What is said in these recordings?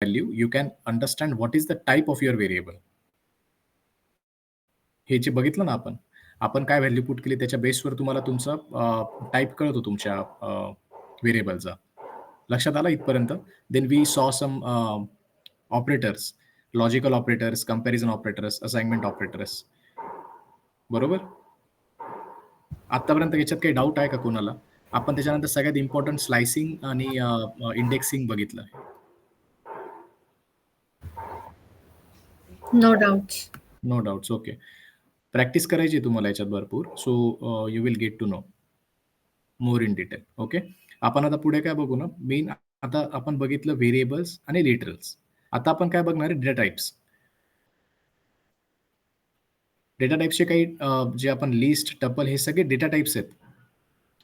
Value you can understand what is the type of your variable. हे जे बघितलं ना आपण काय व्हॅल्यू पुट केली त्याच्या बेसवर तुम्हाला तुमचा टाईप कळतो तुमच्या व्हेरिएबलचा. लक्षात आलं इथपर्यंत? Then we saw some operators, logical operators, comparison operators, assignment operators. बरोबर? आतापर्यंत याच्यात काही डाऊट आहे का कोणाला? आपण त्याच्यानंतर सगळ्यात इम्पॉर्टंट स्लायसिंग आणि इंडेक्सिंग बघितलं. No doubts. No doubts. Okay. Practice करायची तुम्हाला याच्यात भरपूर. So you will get to know more in detail. Okay. आपण आता पुढे काय बघू ना, मेन आता आपण बघितलं व्हेरिएबल्स आणि लिटरल्स. आता आपण काय बघणार आहे, डेटा टाइप्स. डेटा टाइप्सचे काही जे आपण लिस्ट, टपल हे सगळे डेटा टाइप्स आहेत.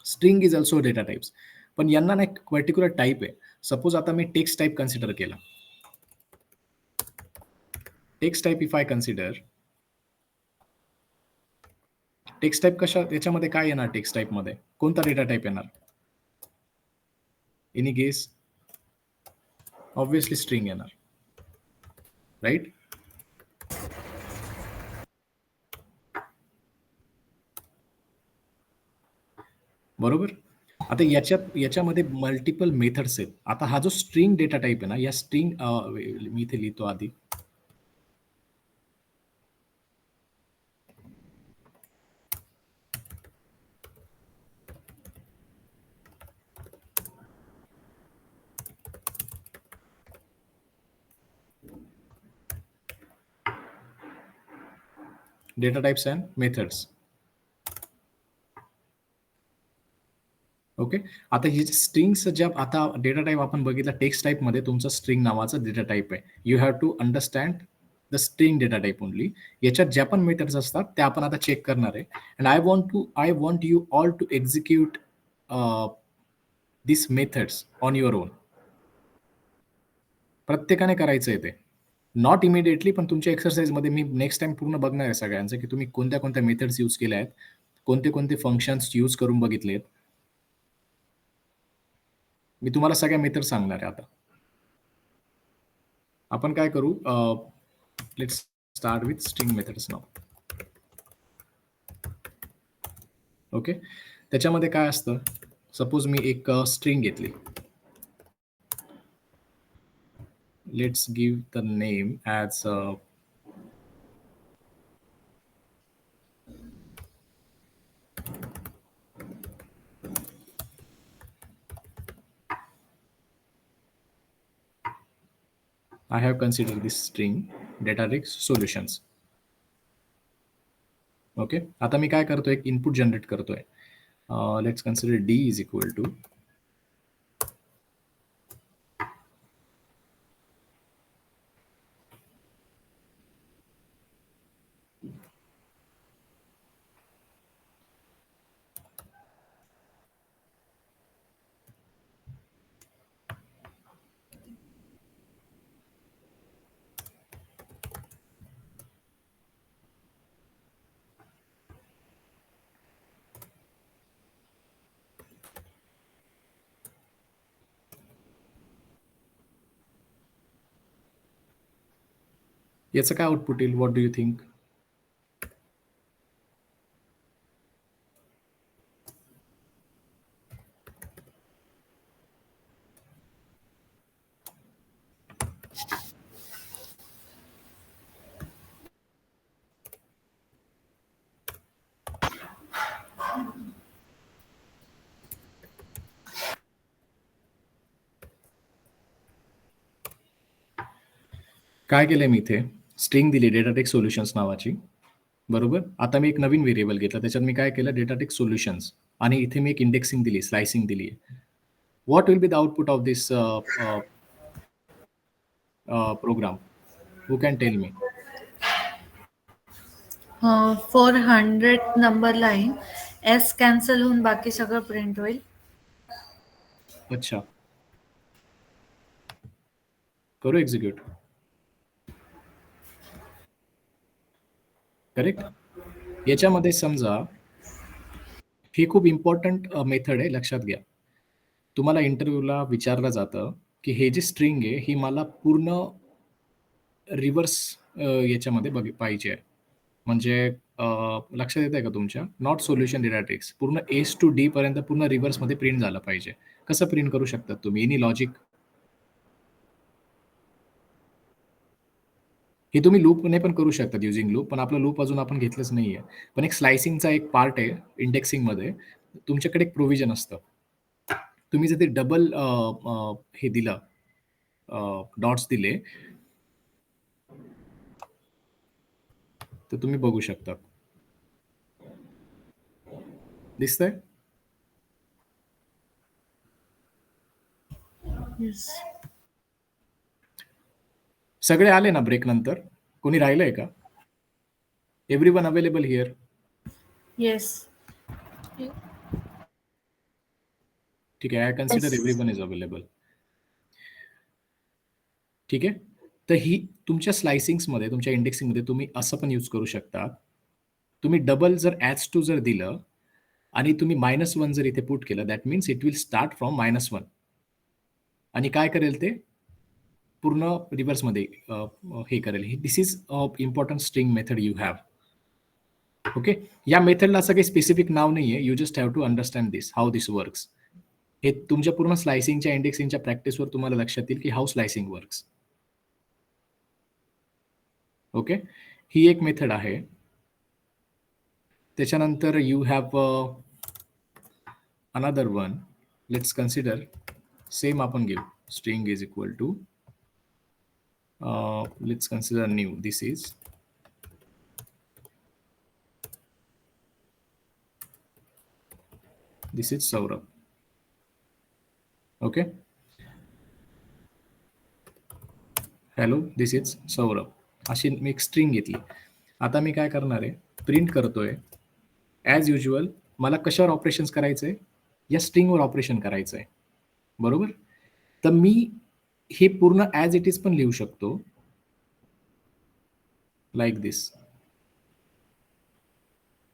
String is also data types. पण यांना ना एक पर्टिक्युलर टाईप आहे. सपोज आता मी टेक्स्ट टाईप कन्सिडर केला. Text type if I consider, text type कशा याच्यामध्ये काय येणार? टेक्स्ट टाईपमध्ये कोणता डेटा टाईप येणार? Any guess? ऑब्व्हियसली स्ट्रिंग येणार, राईट? बरोबर. आता याच्यामध्ये मल्टिपल मेथड्स आहेत. आता हा जो स्ट्रिंग डेटा टाईप आहे ना, या स्ट्रिंग मी इथे लिहितो आधी. Data types and methods. Okay. आता ही स्ट्रिंग्स ज्या आता डेटा टाइप आपण बघितला टेक्स्ट टाईपमध्ये तुमचा स्ट्रिंग नावाचा डेटा टाइप आहे. You have to understand the string data type only. याच्यात ज्या पण मेथड्स असतात त्या आपण आता चेक करणार आहे. And I want you all to execute this methods on your own. प्रत्येकाने करायचं आहे ते. नॉट इमिडिएटली, पण तुमच्या एक्सरसाइजमध्ये मी नेक्स्ट टाइम पूर्ण बघणार आहे सगळ्यांचं की तुम्ही कोणत्या कोणत्या मेथड्स यूज केल्या आहेत, कोणते कोणते फंक्शन्स यूज करून बघितलेत. मी तुम्हाला सगळ्या मेथड सांगणार आहे आता. आपण काय करू, let's start with string methods नाव. ओके. त्याच्यामध्ये काय असतं, सपोज मी एक स्ट्रिंग घेतली. Let's give the name as I have considered this string Databricks solutions. Okay. आता मी काय करतोय, एक इनपुट जनरेट करतोय. Let's consider d is equal to याचं काय आउटपुट येईल? What do you think? काय केलंय मी इथे, स्ट्रिंग दिली डेटाटेक्स सोल्युशन्स नावाची. बरोबर. आता मी एक नवीन व्हेरिएबल घेतला, त्याच्यात मी काय केलं, डेटाटेक्स सोल्युशन्स, आणि इथे मी एक इंडेक्सिंग दिली, स्लाइसिंग दिली. What will be the output of this program? Who can tell me? 400 number line, S cancel होऊन बाकी सगळं प्रिंट होईल. अच्छा, करू एक्झिक्यूट. करेक्ट. याच्यामध्ये समजा ही खूप इम्पॉर्टंट मेथड आहे, लक्षात घ्या. तुम्हाला इंटरव्ह्यूला विचारलं जातं की हे जी स्ट्रिंग आहे ही मला पूर्ण रिव्हर्स याच्यामध्ये पाहिजे आहे. म्हणजे लक्षात येतंय का तुमच्या? Not solution data tricks. पूर्ण एस टू डी पर्यंत पूर्ण रिव्हर्समध्ये प्रिंट झालं पाहिजे. कसं प्रिंट करू शकतात तुम्ही? Any logic? हे तुम्ही लूपने पण करू शकतात युजिंग लूप, पण आपलं लूप अजून आपण घेतलंच नाहीये. पण एक स्लायसिंगचा एक पार्ट आहे इंडेक्सिंगमध्ये. तुमच्याकडे एक प्रोव्हिजन असतं. तुम्ही जर ते डबल हे दिलं डॉट्स दिले, तर तुम्ही बघू शकता. दिसतंय? येस. सगळे आले ना ब्रेक नंतर? कोणी राहिलंय का? Everyone available here? येस. ठीक आहे. I consider everyone is available. ठीक आहे. तर ही तुमच्या स्लायसिंग्समध्ये, तुमच्या इंडेक्सिंगमध्ये तुम्ही असं पण यूज करू शकता. तुम्ही डबल जर ॲज टू जर दिलं आणि तुम्ही -1 जर इथे पुट केलं, that means it will start from -1 आणि काय करेल ते? पूर्ण रिव्हर्समध्ये हे करेल. This is important string method you have. Okay. या मेथडला असं काही स्पेसिफिक नाव नाहीये. You just have to understand this, how this works. हे तुमच्या पूर्ण स्लायसिंगच्या, इंडेक्सिंगच्या प्रॅक्टिसवर तुम्हाला लक्षात येईल, की हाऊ स्लायसिंग वर्क्स. ओके. ही एक मेथड आहे. त्याच्यानंतर you have another one. Let's consider same आपण घेऊ. String is equal to let's consider new. This is Saurabh. Okay. Hello, this is Saurabh. अशी मी एक स्ट्रिंग घेतली. आता मी काय करणार आहे? प्रिंट करतोय. ॲज युज्युअल मला कशावर ऑपरेशन्स करायचंय? या स्ट्रिंगवर ऑपरेशन करायचंय. बरोबर? तर मी हे पूर्ण ॲज इट इज पण लिहू शकतो. लाइक दिस.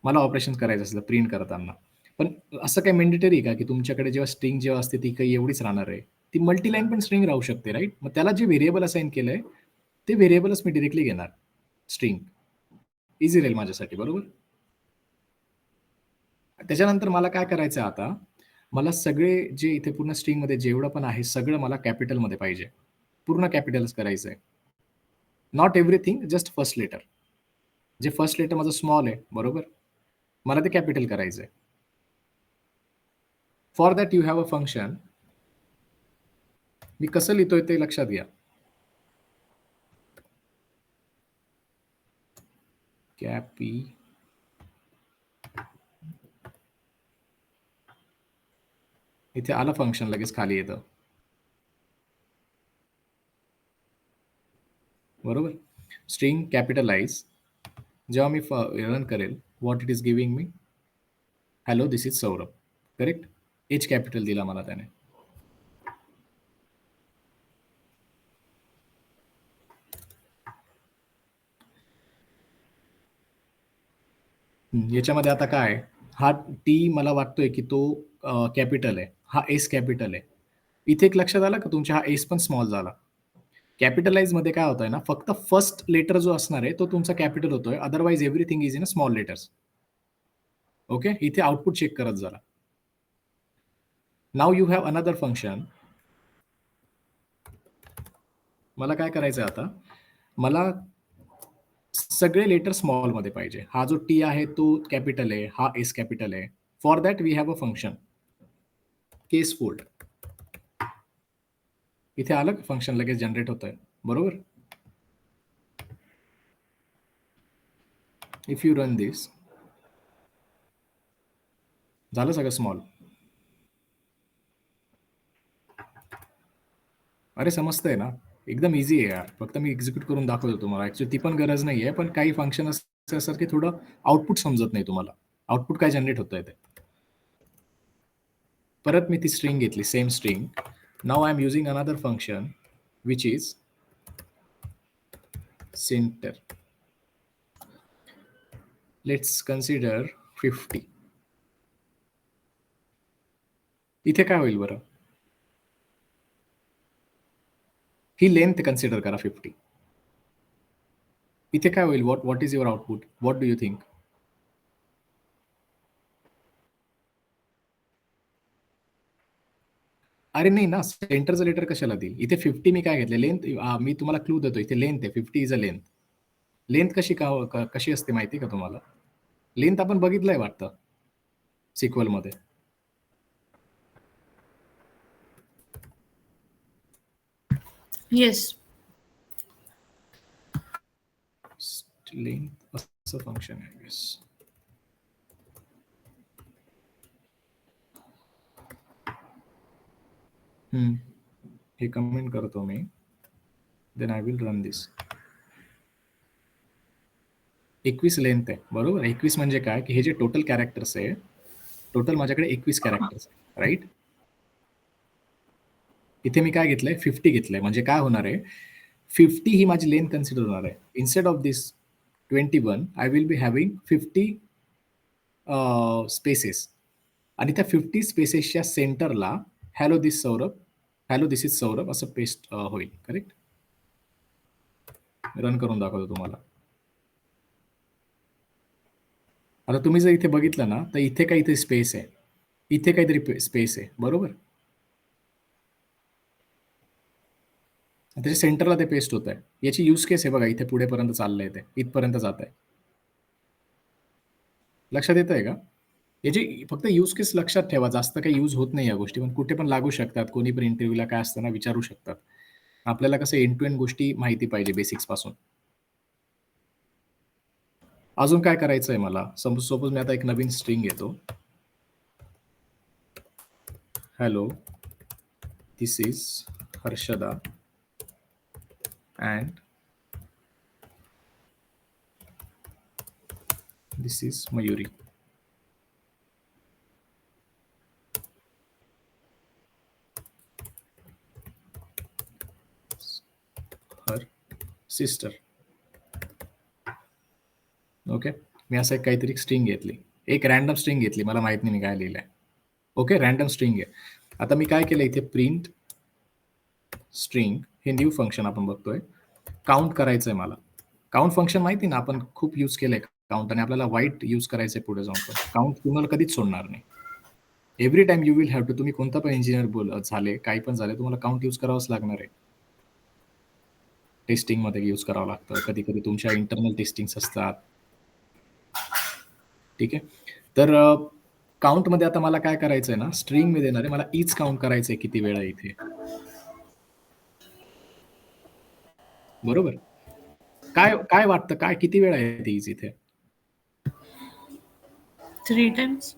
मला ऑपरेशन्स करायचं असलं प्रिंट करताना. पण असं काही मॅन्डेटरी आहे का, की तुमच्याकडे जेव्हा स्ट्रिंग जेव्हा असते ती काही एवढीच राहणार आहे? ती मल्टी लाईन पण स्ट्रिंग राहू शकते, राइट? मग त्याला जे व्हेरिएबल असाइन केलंय, ते व्हेरिएबलच मी डायरेक्टली घेणार. स्ट्रिंग. ईझी राहील माझ्यासाठी, बरोबर? त्याच्यानंतर मला काय करायचं आहे आता? मला सगळे जे इथे पूर्ण स्ट्रिंगमध्ये जेवढं पण आहे, सगळं मला कॅपिटलमध्ये पाहिजे. पूर्ण कॅपिटलच करायचं आहे. Not everything, just first letter. जे फर्स्ट लेटर माझं स्मॉल आहे, बरोबर? मला ते कॅपिटल करायचं आहे. For that you have a function. मी कसं लिहितोय ते लक्षात घ्या. कॅपी इथे आलं फंक्शन लगेच खाली येतं. बरोबर? String capitalise. जेव्हा मी रन करेल, what it is giving me? Hello, this is Saurabh. Correct? H capital दिला मला त्याने. याच्यामध्ये आता काय आहे? हा टी मला वाटतोय की तो कॅपिटल आहे. हा एस कॅपिटल आहे. इथे एक लक्षात आलं का तुमच्या? हा एस पण स्मॉल झाला. कॅपिटलाइजमध्ये काय होतंय ना, फक्त फर्स्ट लेटर जो असणार आहे तो तुमचा कॅपिटल होतोय. Otherwise everything is in a small letters. Okay. इथे आउटपुट चेक करत जरा. Now you have another function. मला काय करायचं आहे आता? मला सगळे लेटर स्मॉलमध्ये पाहिजे. हा जो टी आहे तो कॅपिटल आहे. हा एस कॅपिटल आहे. For that we have a function. Case fold. इथे आलं का फंक्शन लगेच जनरेट होतंय. बरोबर? इफ यू रन दिस, झालं सगळं स्मॉल. अरे समजतंय ना? एकदम ईझी आहे यार. फक्त मी एक्झिक्यूट करून दाखवतो तुम्हाला. ॲक्चुअली ती पण गरज नाहीये. पण काही फंक्शन असं असतात की थोडं आउटपुट समजत नाही तुम्हाला. आउटपुट काय जनरेट होतंय ते. परत मी ती स्ट्रिंग घेतली, same string. Now I am using another function which is center. Let's consider 50. इथे काय होईल बरं? ही लेंथ कन्सिडर करा 50. इथे काय होईल? What is your output? What do you think? अरे नाही ना, सेंटरचं लेटर कशाला देईल? इथे 50 मी काय घेतलं? लेंथ मी तुम्हाला क्लू देतो. इथे लेंथ आहे. 50 इज अ लेंथ. लेंथ कशी असते माहिती का तुम्हाला? लेंथ आपण बघितलंय वाटतं सिक्वलमध्ये. येस. लेंथ असं फंक्शन आहे गेस. हे कमेंट करतो मी. Then I will run this. 21 length आहे, बरोबर. 21 म्हणजे काय की हे जे टोटल कॅरेक्टर्स आहे, टोटल माझ्याकडे 21 कॅरेक्टर्स आहे, राईट. इथे मी काय घेतलंय? 50 घेतलंय. म्हणजे काय होणार आहे? 50 ही माझी लेंथ कन्सिडर होणार आहे. Instead of this 21 I will be having 50 spaces. आणि त्या 50 स्पेसेसच्या सेंटरला hello this Saurabh, hello this is Saurabh असं पेस्ट होईल. करेक्ट. रन करून दाखवतो तुम्हाला. आता तुम्ही जर इथे बघितलं ना, तर इथे काहीतरी स्पेस आहे, इथे काहीतरी स्पेस आहे, बरोबर. त्याच्या सेंटरला ते पेस्ट होत आहे. याची यूज केस आहे बघा, इथे पुढेपर्यंत चाललंय, ते इथपर्यंत जात आहे. लक्षात येत आहे का? याची फक्त यूज केस लक्षात ठेवा. जास्त काही यूज होत नाही या गोष्टी, पण कुठे पण लागू शकतात. कोणी पण इंटरव्ह्यूला काय असताना विचारू शकतात. आपल्याला कसं एंड टू एंड गोष्टी माहिती पाहिजे बेसिक्स पासून. अजून काय करायचं आहे मला? सपोज मी आता एक नवीन स्ट्रिंग घेतो. Hello this is Harshada and this is Mayuri. Her sister. Okay. मी असं काहीतरी स्ट्रिंग घेतली, एक रॅन्डम स्ट्रिंग घेतली, मला माहित नाही मी काय लिहिलंय. ओके, रॅन्डम स्ट्रिंग आहे. आता मी काय केलं इथे? प्रिंट स्ट्रिंग हे न्यू फंक्शन आपण बघतोय. काउंट करायचंय मला. काउंट फंक्शन माहिती ना, आपण खूप यूज केलंय काउंट, आणि आपल्याला वाईट यूज करायचंय पुढे जाऊन. पण काउंट तुम्हाला कधीच सोडणार नाही. Every time you will have to. तुम्ही कोणता पण इंजिनियर झाले, काही पण झाले, तुम्हाला काउंट यूज करावंच लागणार आहे. टेस्टिंगमध्ये यूज करावं लागतं. कधी कधी तुमच्या इंटरनल टेस्टिंग्स असतात. ठीक आहे. तर काउंटमध्ये आता मला काय करायचंय ना, स्ट्रिंग मी देणार आहे, मला ईच काउंट करायचंय किती वेळा इथे, बरोबर. काय काय वाटतं, काय किती वेळा आहे ईच इथे? 3 times.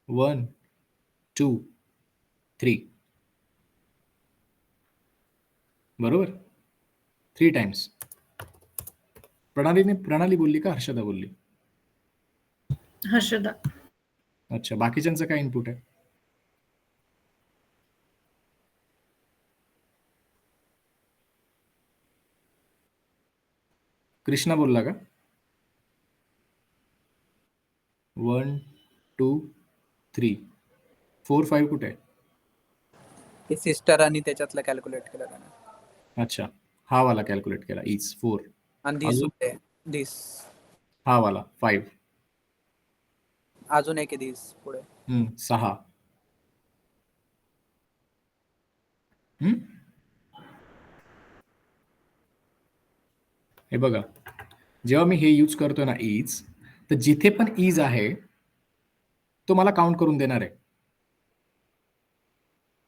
1 2 3, बरोबर. 3 टाइम्स. प्रणाली बोलली का हर्षदा बोलली? हर्षदा. अच्छा, बाकीच्यांचं काय इनपुट आहे? कृष्णा बोलला का? 1 2 3 4 5 कुठे आहे? ते सिस्टर आणि त्याच्यातलं कॅल्क्युलेट केलं त्याने. अच्छा, हा वाला कॅल्क्युलेट केला ईच 4. आणि दिस अजून? होते दिस. हा वाला 5. अजून एक आहे दिस पुढे. 6. हे बघा, जेव्हा मी हे यूज करतोय ना ईज, तर जिथे पण ईज आहे तो मला काउंट करून देणार आहे,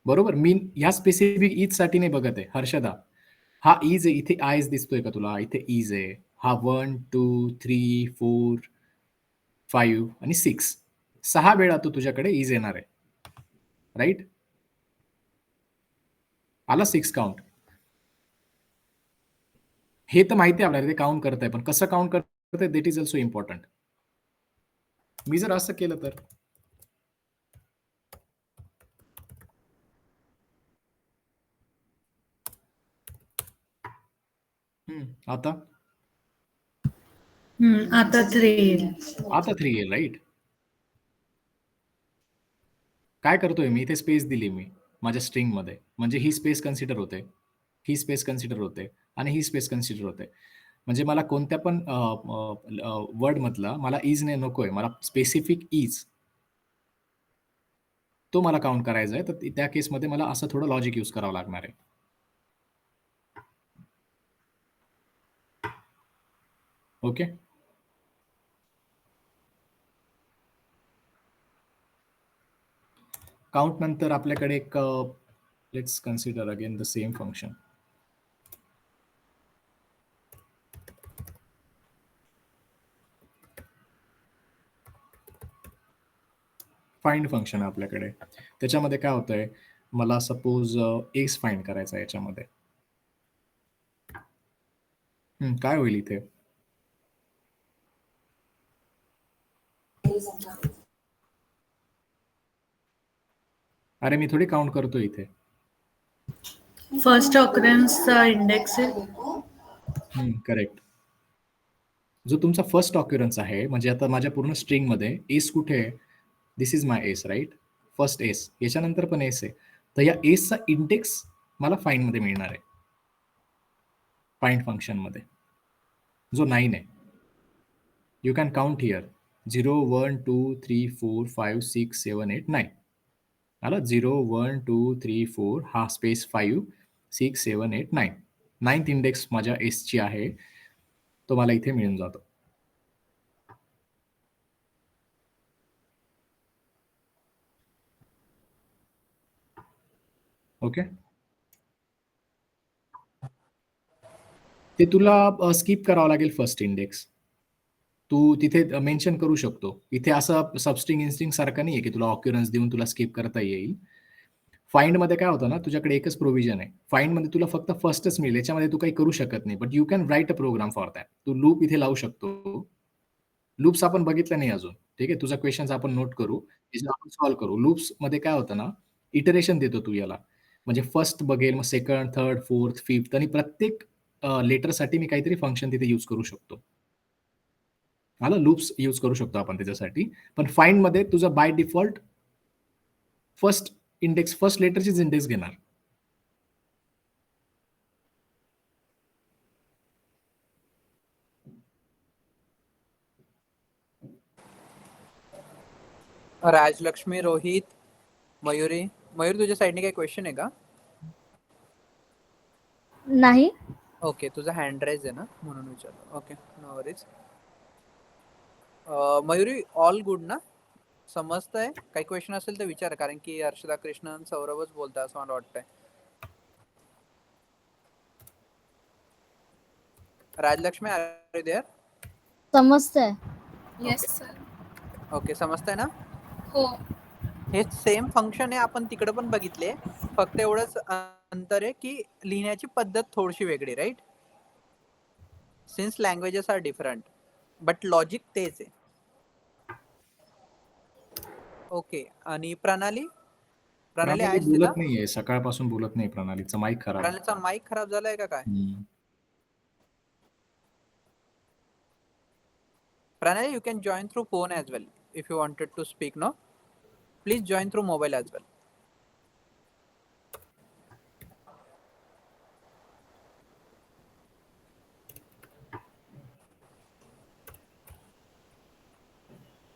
बरोबर. मी ह्या स्पेसिफिक ईज साठी नाही बघत आहे. हर्षदा, हा ईज आहे, इथे आयज दिसतोय का तुला? इथे ईज आहे. हा 1 2 3 4 5 आणि 6, 6 वेळा तो तुझ्याकडे ईज येणार आहे, राईट. आला 6 काउंट. हे तर माहिती आहे आपल्याला ते काउंट करत आहे, पण कसं काउंट करत आहे दॅट इज ऑल्सो इम्पॉर्टंट. मी जर असं केलं तर आता आता 3 येईल. आता 3 येईल, राईट. काय करतोय मी? इथे स्पेस दिली मी. माझ्या स्ट्रिंगमध्ये. म्हणजे ही स्पेस कन्सिडर होते, ही स्पेस कन्सिडर होते आणि ही स्पेस कन्सिडर होते. म्हणजे मला कोणत्या पण वर्डमधला मला इज नाही नकोय. मला स्पेसिफिक इज तो मला काउंट करायचा आहे. तर त्या केसमध्ये मला असं थोडं लॉजिक यूज करावं लागणार आहे. ओके. काउंट नंतर आपल्याकडे एक let's consider again the same function. Find function आहे आपल्याकडे. त्याच्यामध्ये काय होतंय, मला सपोज एस फाइंड करायचा आहे याच्यामध्ये. काय होईल इथे? अरे मी थोडी काउंट करतो इथे. फर्स्ट ऑकरन्सचा इंडेक्स आहे. करेक्ट. जो तुमचा फर्स्ट ऑक्युरन्स आहे, म्हणजे आता माझ्या पूर्ण स्ट्रिंगमध्ये एस कुठे आहे? This is my S, right? First S. याच्यानंतर पण एस आहे. तर या एसचा इंडेक्स मला फाइंडमध्ये मिळणार आहे. फाइंड फंक्शनमध्ये. जो 9 आहे. You can count here. 0, 1, 2, 3, 4, 5, 6, 7, 8, 9. आलं? 0, 1, 2, 3, 4 हा स्पेस 5, 6, 7, 8, 9. 9th इंडेक्स माझ्या एसची आहे. तो मला इथे मिळून जातो. ओके. ते तुला स्किप करावं लागेल फर्स्ट इंडेक्स. तू तिथे मेन्शन करू शकतो. इथे असं सबस्ट्रिंग इन्स्ट्रिंग सारखं नाहीये, की तुला ऑक्युरन्स देऊन तुला स्किप करता येईल. फाइंडमध्ये काय होतं ना, तुझ्याकडे एकच प्रोव्हिजन आहे. फाइंडमध्ये तुला फक्त फर्स्टच मिळेल. याच्यामध्ये तू काही करू शकत नाही. But you can write a program for that. तू लूप इथे लावू शकतो. लूप्स आपण बघितलं नाही अजून. ठीक आहे. तुझा क्वेशन्स आपण नोट करू. आपण सॉल्व्ह करू. लूप्समध्ये काय होतं ना, इटरेशन देतो तू याला. म्हणजे फर्स्ट बघेल, मग सेकंड, थर्ड, फोर्थ, फिफ्थ आणि प्रत्येक लेटरसाठी मी काहीतरी फंक्शन तिथे यूज करू शकतो. आलं? लूप्स यूज करू शकतो आपण त्याच्यासाठी. पण फाइंडमध्ये तुझं बाय डिफॉल्ट फर्स्ट लेटरचीच इंडेक्स घेणार. राजलक्ष्मी, रोहित, मयुरी. मयूर, तुझ्या साईडने काही क्वेश्चन आहे का? नाही. ओके, तुझा हँड राईज आहे ना, म्हणून विचारलं. Okay, no worries. Mayuri, all good ना? समजतंय? काही क्वेश्चन असेल तर विचार, कारण की हर्षदा, कृष्णन, सौरभच बोलतात असं मला वाटतंय. Rajlakshmi, are you there? समजतंय. Yes sir. ओके, समजतंय ना? हो. हे सेम फंक्शन आहे, आपण तिकडे पण बघितले. फक्त एवढंच अंतर आहे की लिहिण्याची पद्धत थोडीशी वेगळी, right? Since languages are different, but logic तेच आहे. ओके, आणि प्रणाली प्रणाली आहेस बोलत तिथं? नाहीये. सकाळपासून बोलत नाही प्रणालीचा माईक खराब आहे. प्रणालीचा माईक खराब झालाय का काय? Pranay, you can join through phone as well if you wanted to speak, no? Please join through mobile as well.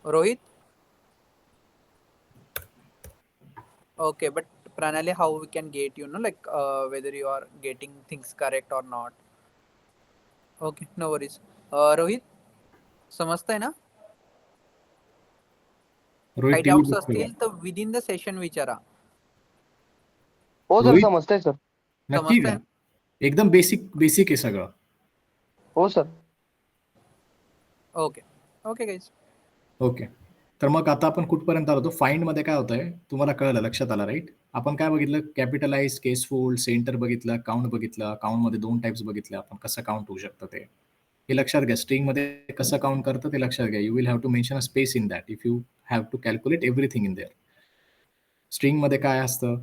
Rohit? Okay, but Pranali, how we can get, like whether you are getting things correct or not? Okay, no worries. Rohit, समजतंय ना? रोहित काही TV doubts बघतोय. असतील तर within the session विचारा. हो sir, Rohit? समजतंय sir. नक्की समजतंय का? ना? एकदम बेसिक आहे सगळं. हो sir. Okay okay guys. Okay. तर मग आता आपण कुठपर्यंत आलो होतो? फाइंडमध्ये काय होतंय? तुम्हाला कळलं, लक्षात आलं, राईट? आपण काय बघितलं? कॅपिटलाइज, केस फोल्ड, सेंटर बघितलं, काउंट बघितलं. काउंटमध्ये 2 टाइप्स बघितले आपण. कसं काउंट होऊ शकतं ते. हे लक्षात घ्या. स्ट्रिंगमध्ये कसं काउंट करतं ते लक्षात घ्या. You will have to mention a space in that if you have to calculate everything in there. स्ट्रिंगमध्ये काय असतं?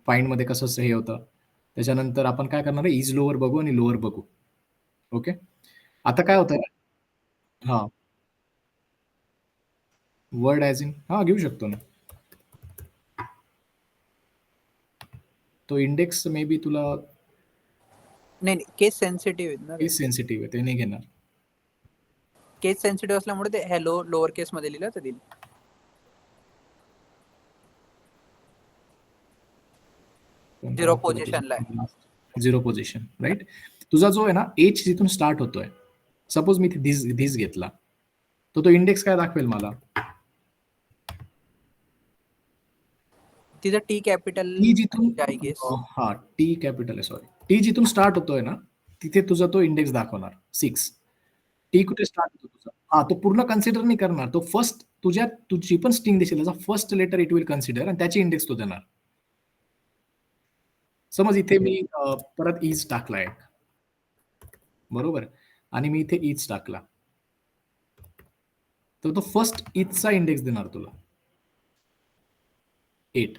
फाइंडमध्ये कसं हे होतं? त्याच्यानंतर आपण काय करणार आहे? इज लोअर बघू आणि लोअर बघू. ओके. आता काय होतंय? हां. वर्ड ॲज इन घेऊ शकतो ना. तो इंडेक्स मे बी तुला नाही केस सेन्सिटिव्ह आहेत ना ते. केस सेन्सिटिव्ह आहे, ते नाही घेणार. केस सेन्सिटिव्ह असल्यामुळे ते हॅलो लोअर केस मध्ये लिहिलं तर दिल. Zero position ला आहे. 0 पोझिशन, राईट. तुझा जो आहे ना एच जिथून स्टार्ट होतोय, सपोज मी धिस घेतला, तो इंडेक्स काय दाखवेल मला? तिथं टी कॅपिटल टी जिथून आय गेस. हा टी कॅपिटल आहे, सॉरी. टी जिथून स्टार्ट होतोय ना, तिथे तुझा तो इंडेक्स दाखवणार 6. टी कुठे स्टार्ट होतो तुझा, हा तो पूर्ण कन्सिडर नाही करणार, तो फर्स्ट तुझी पण स्ट्रिंग दिसेल त्याचा first letter it will consider आणि त्याची इंडेक्स तो देणार. समज इथे मी परत इज टाकला एक, बरोबर, आणि मी इथे इज टाकला, तर तो फर्स्ट इजचा इंडेक्स देणार तुला 8.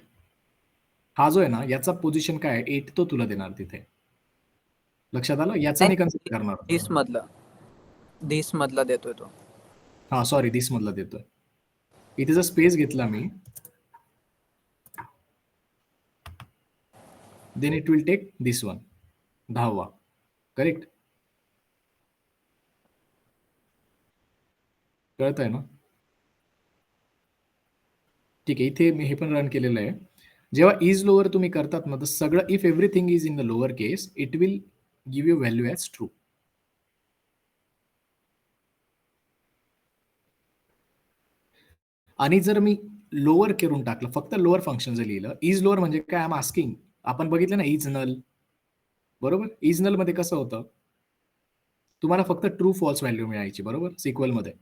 हा जो आहे ना याचा पोझिशन काय आहे 8, तो तुला देणार तिथे. लक्षात आलं? याचा नाही कन्सिडर करणार. धिस मधला देतोय तो. हा सॉरी, दिस मधला देतोय. इथे जर स्पेस घेतला मी, then it will take this one, 10वा. करेक्ट? कळत आहे ना? ठीक आहे, इथे मी हे पण रन केलेलं आहे. जेव्हा इज लोअर तुम्ही करतात ना, तर सगळं if everything is in the lower case, it will give you value as true. आणि जर मी लोअर करून टाकलं, फक्त लोअर फंक्शन जर लिहिलं, इज लोअर म्हणजे काय, आय एम आस्किंग. आपण बघितलं ना इज नल, बरोबर. इज नल मध्ये कसं होतं, तुम्हाला फक्त ट्रू फॉल्स व्हॅल्यू मिळायची, बरोबर, सिक्वल मध्ये.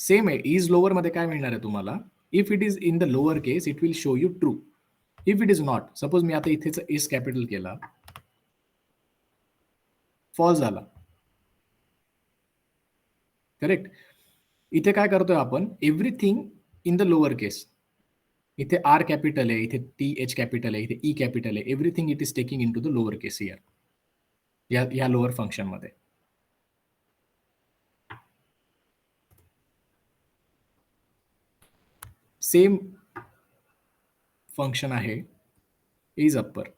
सेम आहे, इज लोअर मध्ये काय मिळणार आहे तुम्हाला, if it is in the lower case it will show you true. If it is not, suppose मी आता इथेच इज कॅपिटल केला, फॉल्स झाला. करेक्ट? इथे काय करतोय आपण, everything in the lower case. इथे आर कॅपिटल आहे, इथे टी एच कॅपिटल आहे, इथे ई कॅपिटल आहे. Everything it is taking into the lower case here, या लोअर फंक्शन मध्ये. सेम फंक्शन आहे इज अप्पर.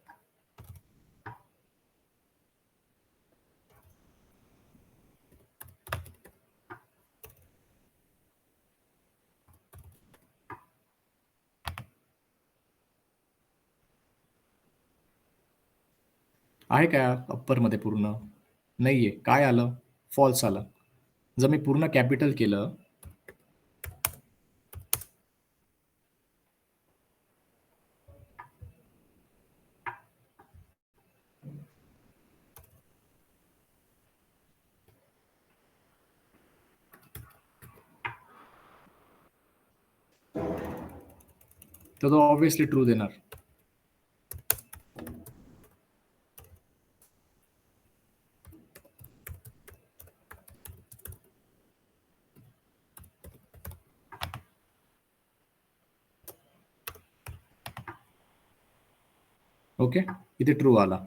आहे का अप्पर मध्ये पूर्ण? नाहीये. काय आलं? फॉल्स आलं. जर मी पूर्ण कॅपिटल केलं, तर तो ऑब्व्हियसली ट्रू देणार. ओके, इथे ट्रू आला.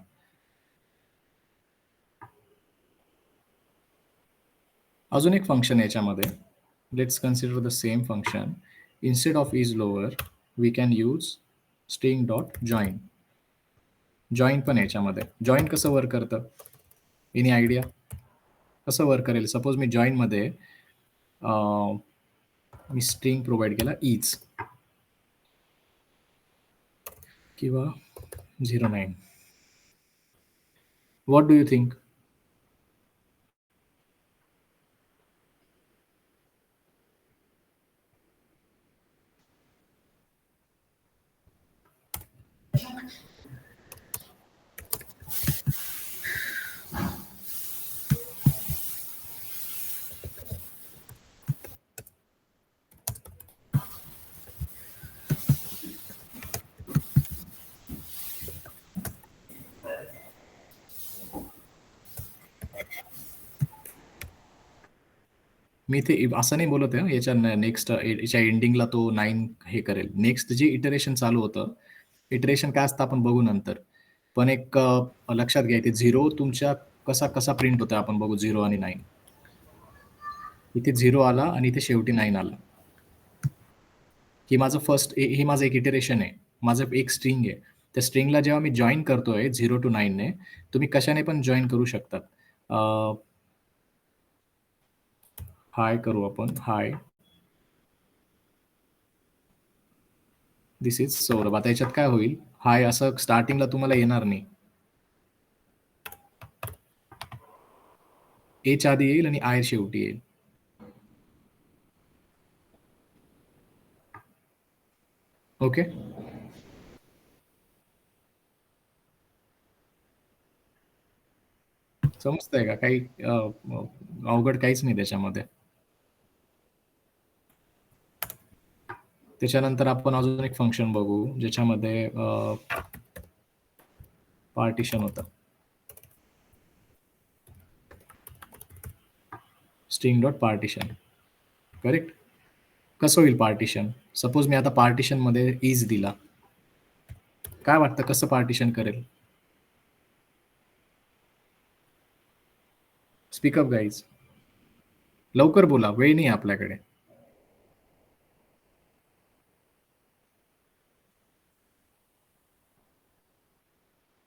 अजून एक फंक्शन याच्यामध्ये, let's consider the same function. Instead of is lower we can use string dot join. Join पण याच्यामध्ये. जॉईन कसं वर्क करतं, एनी आयडिया? कसं वर्क करेल? सपोज मी जॉईन मध्ये मी स्ट्रिंग प्रोव्हाइड केला इज किंवा 09. What do you think? मी इथे असं नाही बोलत आहे, याच्या नेक्स्ट याच्या एंडिंगला तो 9 हे करेल. नेक्स्ट जे इटरेशन चालू होतं, इटरेशन काय असतं आपण बघू नंतर. पण एक लक्षात घ्या, इथे 0 तुमच्या कसा प्रिंट होता आपण बघू. 0 आणि 9, इथे 0 आला आणि इथे शेवटी 9 आला. ही माझं फर्स्ट, ही माझं एक इटरेशन आहे. माझं एक स्ट्रिंग आहे. त्या स्ट्रिंगला जेव्हा मी जॉइन करतोय 0 to 9 ने, तुम्ही कशाने पण जॉइन करू शकतात. हाय करू आपण. हाय. This is Saurabh. आता याच्यात काय होईल? हाय असं स्टार्टिंगला तुम्हाला येणार नाही. एच्या आधी येईल आणि आय शेवटी येईल. ओके. समजतंय का? काही अवघड काहीच नाही त्याच्यामध्ये. त्याच्यानंतर आपण अजून एक फंक्शन बघू ज्याच्यामध्ये पार्टिशन होतं. String dot partition. करेक्ट. कसं होईल पार्टिशन? सपोज मी आता पार्टिशन मध्ये इज दिला. काय वाटतं कसं पार्टिशन करेल? Speak up guys. लवकर बोला, वेळ नाही आपल्याकडे.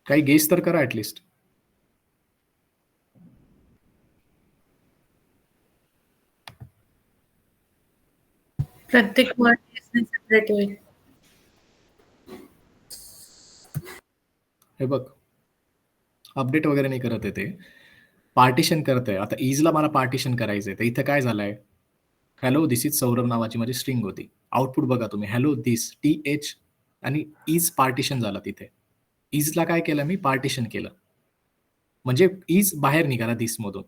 काही गेस तर करा ऍटलिस्ट. प्रत्येक वर्ड सेपरेट होईल. हे बघ, अपडेट वगैरे नाही करत आहे ते. पार्टिशन करतंय. आता इजला मला पार्टिशन करायचंय. तर इथं काय झालंय? हॅलो दिस इज सौरभ नावाची माझी स्ट्रिंग होती. आउटपुट बघा तुम्ही. हॅलो दिस TH आणि इज पार्टिशन झाला तिथे. इजला काय केलं मी? पार्टिशन केलं. म्हणजे इज बाहेर निघाला दिस मधून.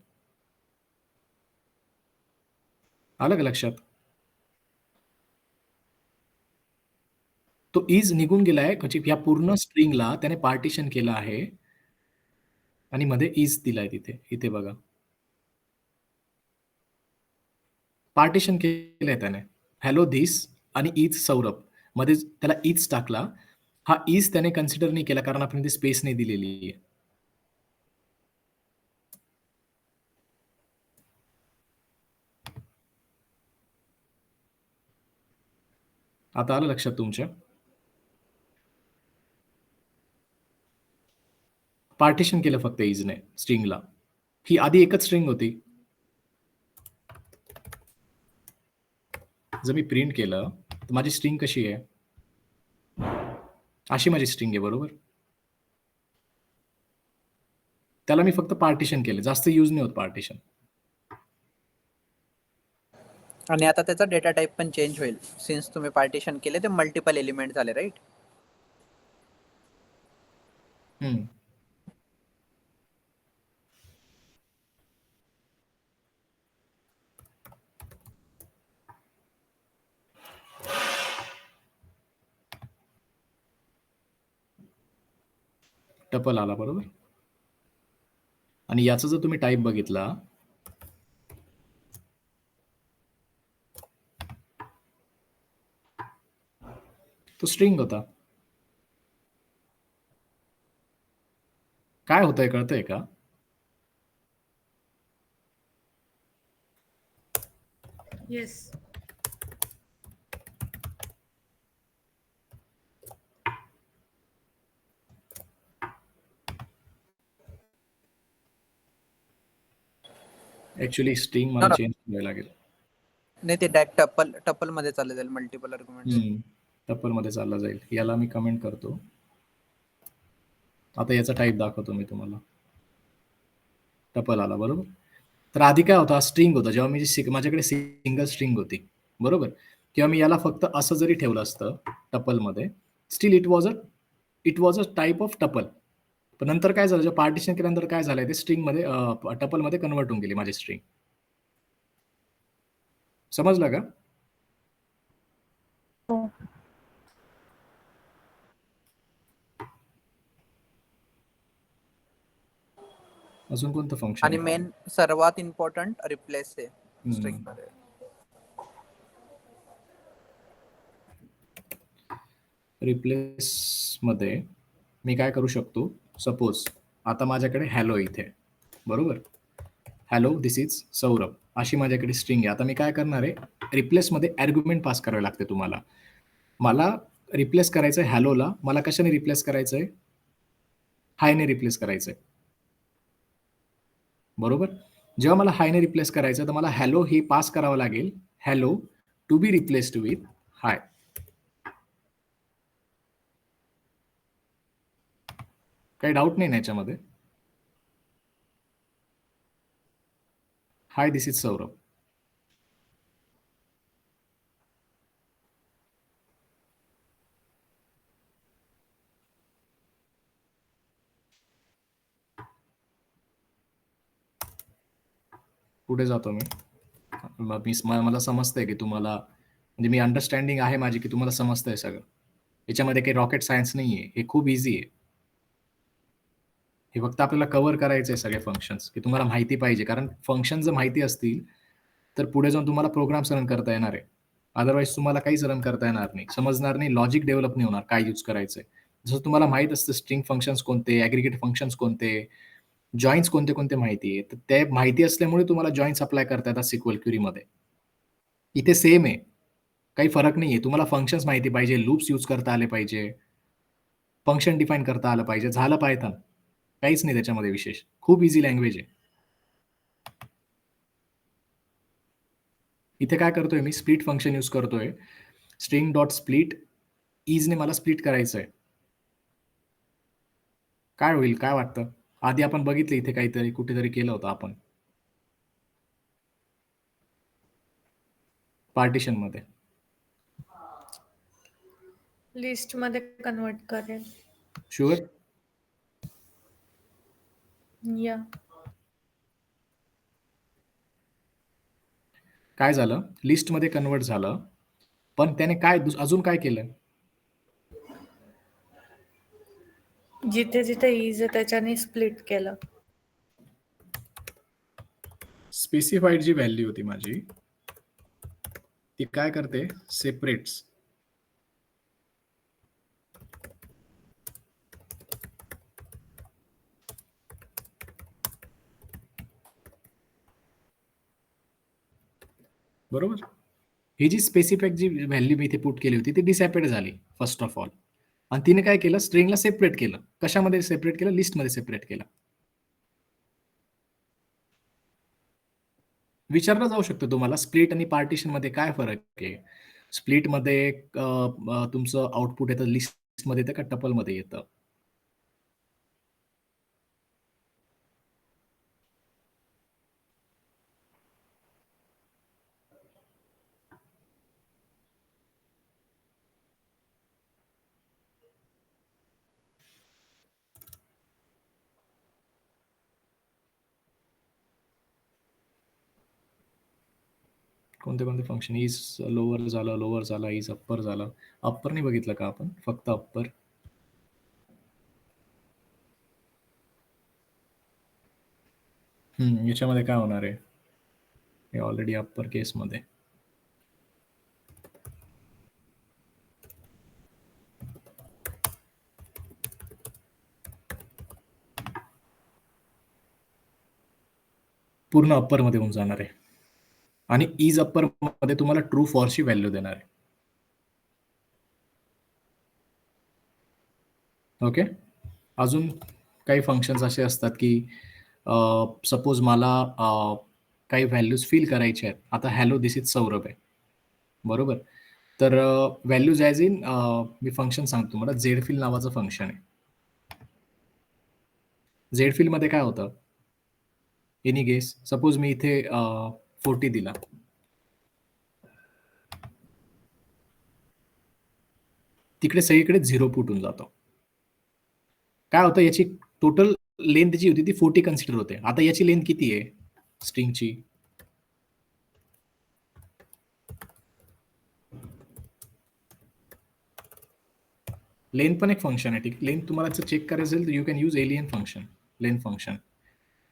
आलं का लक्षात? तो इज निघून गेलाय म्हणजे या पूर्ण स्ट्रिंगला त्याने पार्टिशन केलं आहे आणि मध्ये इज दिलाय तिथे. इथे बघा. पार्टिशन केलंय त्याने. हॅलो दिस आणि इज सौरभ मध्ये त्याला इज टाकला. हा इज त्याने कन्सिडर नाही केला कारण आपण ती स्पेस नाही दिलेली आहे. आता आलं लक्षात तुमच्या? पार्टिशन केलं फक्त इजने स्ट्रिंगला. ही आधी एकच स्ट्रिंग होती. जर मी प्रिंट केलं तर माझी स्ट्रिंग कशी आहे? अशी माझी स्ट्रिंग आहे बरोबर. त्याला मी फक्त पार्टिशन केलं. जास्त यूज नाही होत पार्टिशन. आणि आता त्याचा डेटा टाइप पण चेंज होईल. सिन्स तुम्ही पार्टिशन केले ते मल्टिपल एलिमेंट झाले, राईट? टपल आला बरोबर. आणि याचा जर तुम्ही टाईप बघितला तो स्ट्रिंग होता. काय होतंय कळतंय का? येस. ऍक्च्युली स्ट्रिंग मला चेंज करायला लागेल. नाही, ते डॅक टपल मध्ये चाललं जाईल मल्टिपल आर्ग्युमेंट्स. टपल मध्ये चालला जाईल. याला मी कमेंट करतो. आता याचा टाईप दाखवतो मी तुम्हाला. टपल आला बरोबर. तर आधी काय होता? स्ट्रिंग होता. जेव्हा मी माझ्याकडे सिंगल स्ट्रिंग होती बरोबर, किंवा मी याला फक्त असं जरी ठेवलं असतं टपलमध्ये, still it was a type of tuple. पण नंतर काय झालं? जेव्हा पार्टिशन केल्यानंतर काय झालंय? ते स्ट्रिंगमध्ये टपलमध्ये कन्वर्ट होऊन गेली माझी स्ट्रिंग. समजलं का? हो. अजून कोणतं फंक्शन आणि आहे? मेन सर्वात इम्पॉर्टंट रिप्लेस आहे स्ट्रिंग मध्ये. रिप्लेस मध्ये मी काय करू शकतो? सपोज आता माझ्याकडे हॅलो इथे बरोबर. हॅलो दिस इज सौरभ अशी माझ्याकडे स्ट्रिंग आहे. आता मी काय करणार आहे? रिप्लेस मध्ये आर्ग्युमेंट पास करावे लागते तुम्हाला. मला रिप्लेस करायचं आहे हॅलोला. मला कशाने रिप्लेस करायचं आहे? हायने रिप्लेस करायचं आहे. बरोबर? जेव्हा मला हायने रिप्लेस करायचं आहे, तर मला हॅलो हे पास करावं लागेल. Hello to be replaced with hi. काही डाऊट नाही ना याच्यामध्ये? Hi, this is Saurabh. पुढे जातो मी. मला समजतंय की तुम्हाला, म्हणजे मी अंडरस्टँडिंग आहे माझी की तुम्हाला समजतंय सगळं. याच्यामध्ये काही रॉकेट सायन्स नाहीये. हे खूप ईझी आहे. हे फक्त आपल्याला कव्हर करायचं आहे सगळे फंक्शन्स, की तुम्हाला माहिती पाहिजे. कारण फंक्शन जर माहिती असतील, तर पुढे जाऊन तुम्हाला प्रोग्राम्स रन करता येणार आहे. अदरवाईज तुम्हाला काहीच रन करता येणार नाही. समजणार नाही, लॉजिक डेव्हलप नाही होणार, काय यूज करायचंय. जसं तुम्हाला माहीत असतं स्ट्रिंग फंक्शन्स कोणते, ॲग्रीगेट फंक्शन्स कोणते, जॉइन्स कोणते-कोणते माहिती आहे. तर ते माहिती असल्यामुळे तुम्हाला जॉइन्स अप्लाय करता येतात SQL क्वेरीमध्ये. इथे सेम आहे. काही फरक नाहीये. तुम्हाला फंक्शन्स माहिती पाहिजे, लूप्स यूज करता आले पाहिजे, फंक्शन डिफाइन करता आलं पाहिजे. झालं पायथन. काहीच नाही त्याच्यामध्ये विशेष. खूप ईझी लँग्वेज आहे. इथे काय करतोय मी? स्प्लिट फंक्शन यूज करतोय. स्ट्रिंग डॉट स्प्लिट इजने मला स्प्लिट करायचंय. काय होईल? काय वाटतं? आधी आपण बघितलं इथे काहीतरी कुठेतरी केलं होतं आपण. पार्टिशनमध्ये. लिस्टमध्ये कन्वर्ट करेल. शुअर? या. काय झालं? लिस्टमध्ये कन्वर्ट झालं. पण त्याने काय अजून काय केलं? जिथे जिथे इज आहे त्याच्याने स्प्लिट केलं. स्पेसिफाईड जी व्हॅल्यू होती माझी, ती काय करते? सेपरेट्स. बरोबर? ही जी स्पेसिफिक जी व्हॅल्यू मी इथे पुट केली होती, ती डिसॅपेअर झाली फर्स्ट ऑफ ऑल. आणि तिने काय केलं? स्ट्रिंगला सेपरेट केलं. कशामध्ये सेपरेट केलं? लिस्टमध्ये सेपरेट केलं. विचारलं जाऊ शकतं तुम्हाला स्प्लिट आणि पार्टिशनमध्ये काय फरक आहे? स्प्लिटमध्ये तुमचं आउटपुट येतं लिस्टमध्ये येतं का टपलमध्ये येतं? कोणते फंक्शन? इज लोअर झालं, इज अप्पर झालं. अप्पर नाही बघितलं का आपण? फक्त अप्पर. याच्यामध्ये काय होणार आहे? हे ऑलरेडी अप्पर केसमध्ये. पूर्ण अप्परमध्ये होऊन जाणार आहे. आणि इज अप्परमध्ये तुम्हाला ट्रू फॉरची व्हॅल्यू देणार आहे. ओके? अजून काही फंक्शन्स असे असतात की सपोज मला काही व्हॅल्यूज फिल करायच्या आहेत. आता हॅलो दिस इज सौरभ आहे. बरोबर? तर values as in me function सांगतो तुम्हाला. झेडफिल नावाचं फंक्शन आहे. झेडफिलमध्ये काय होतं? Any guess? सपोज मी इथे 40 दिला. तिकडे सगळीकडे 0 पुट होऊन जातो. काय होतं? याची टोटल लेंथ जी होती ती 40 कन्सिडर होते. आता याची लेंथ किती आहे स्ट्रिंगची? लेंथ पण एक फंक्शन आहे. ठीक. लेंथ तुम्हाला जर चेक करायचं असेल तर you can use alien function, length function.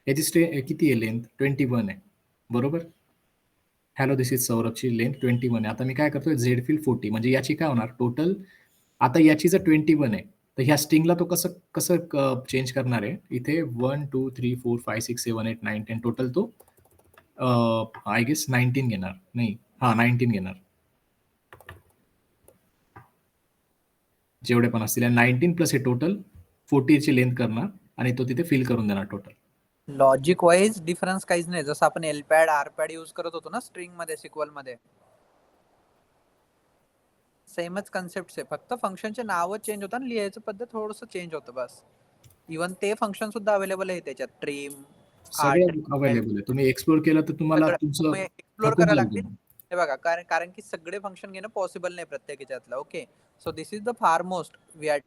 याची किती आहे लेंथ? 21 आहे. बरोबर? हॅलो दिस इज सौरभची लेंथ 21 आहे. आता मी काय करतोय? झेडफिल 40 म्हणजे याची काय होणार टोटल? आता याची जर 21 आहे, तर ह्या स्ट्रिंगला तो कसं कसं चेंज करणार आहे? इथे 1, 2, 3, 4, 5, 6, 7, 8, 9, 10 टोटल तो आय गेस 19 घेणार. नाही, हां 19 घेणार. जेवढे पण असतील, आणि 19 प्लस हे टोटल 40 ची लेंथ करणार आणि तो तिथे फिल करून देणार टोटल. लॉजिक वाईज डिफरन्स काहीच नाही. जसं आपण एलपॅड आरपॅड यूज करत होतो ना स्ट्रिंग मध्ये, सिक्वल मध्ये, सेमच कन्सेप्ट आहे. फक्त फंक्शनचे नाव चेंज होतात आणि लिहायचं पद्धत थोडस चेंज होतं बस. इव्हन ते फंक्शन सुद्धा अवेलेबल आहे त्याच्यात, ट्रिम, सगळं अवेलेबल आहे. तुम्ही एक्सप्लोर केलं तर तुम्हाला तुमचं एक्सप्लोर थकून करायला जाल लागतील. तुम्ही. हे बघा, कारण की सगळे फंक्शन घेणं पॉसिबल नाही प्रत्येक ह्याच्यातलं. Okay, so this is the far most we are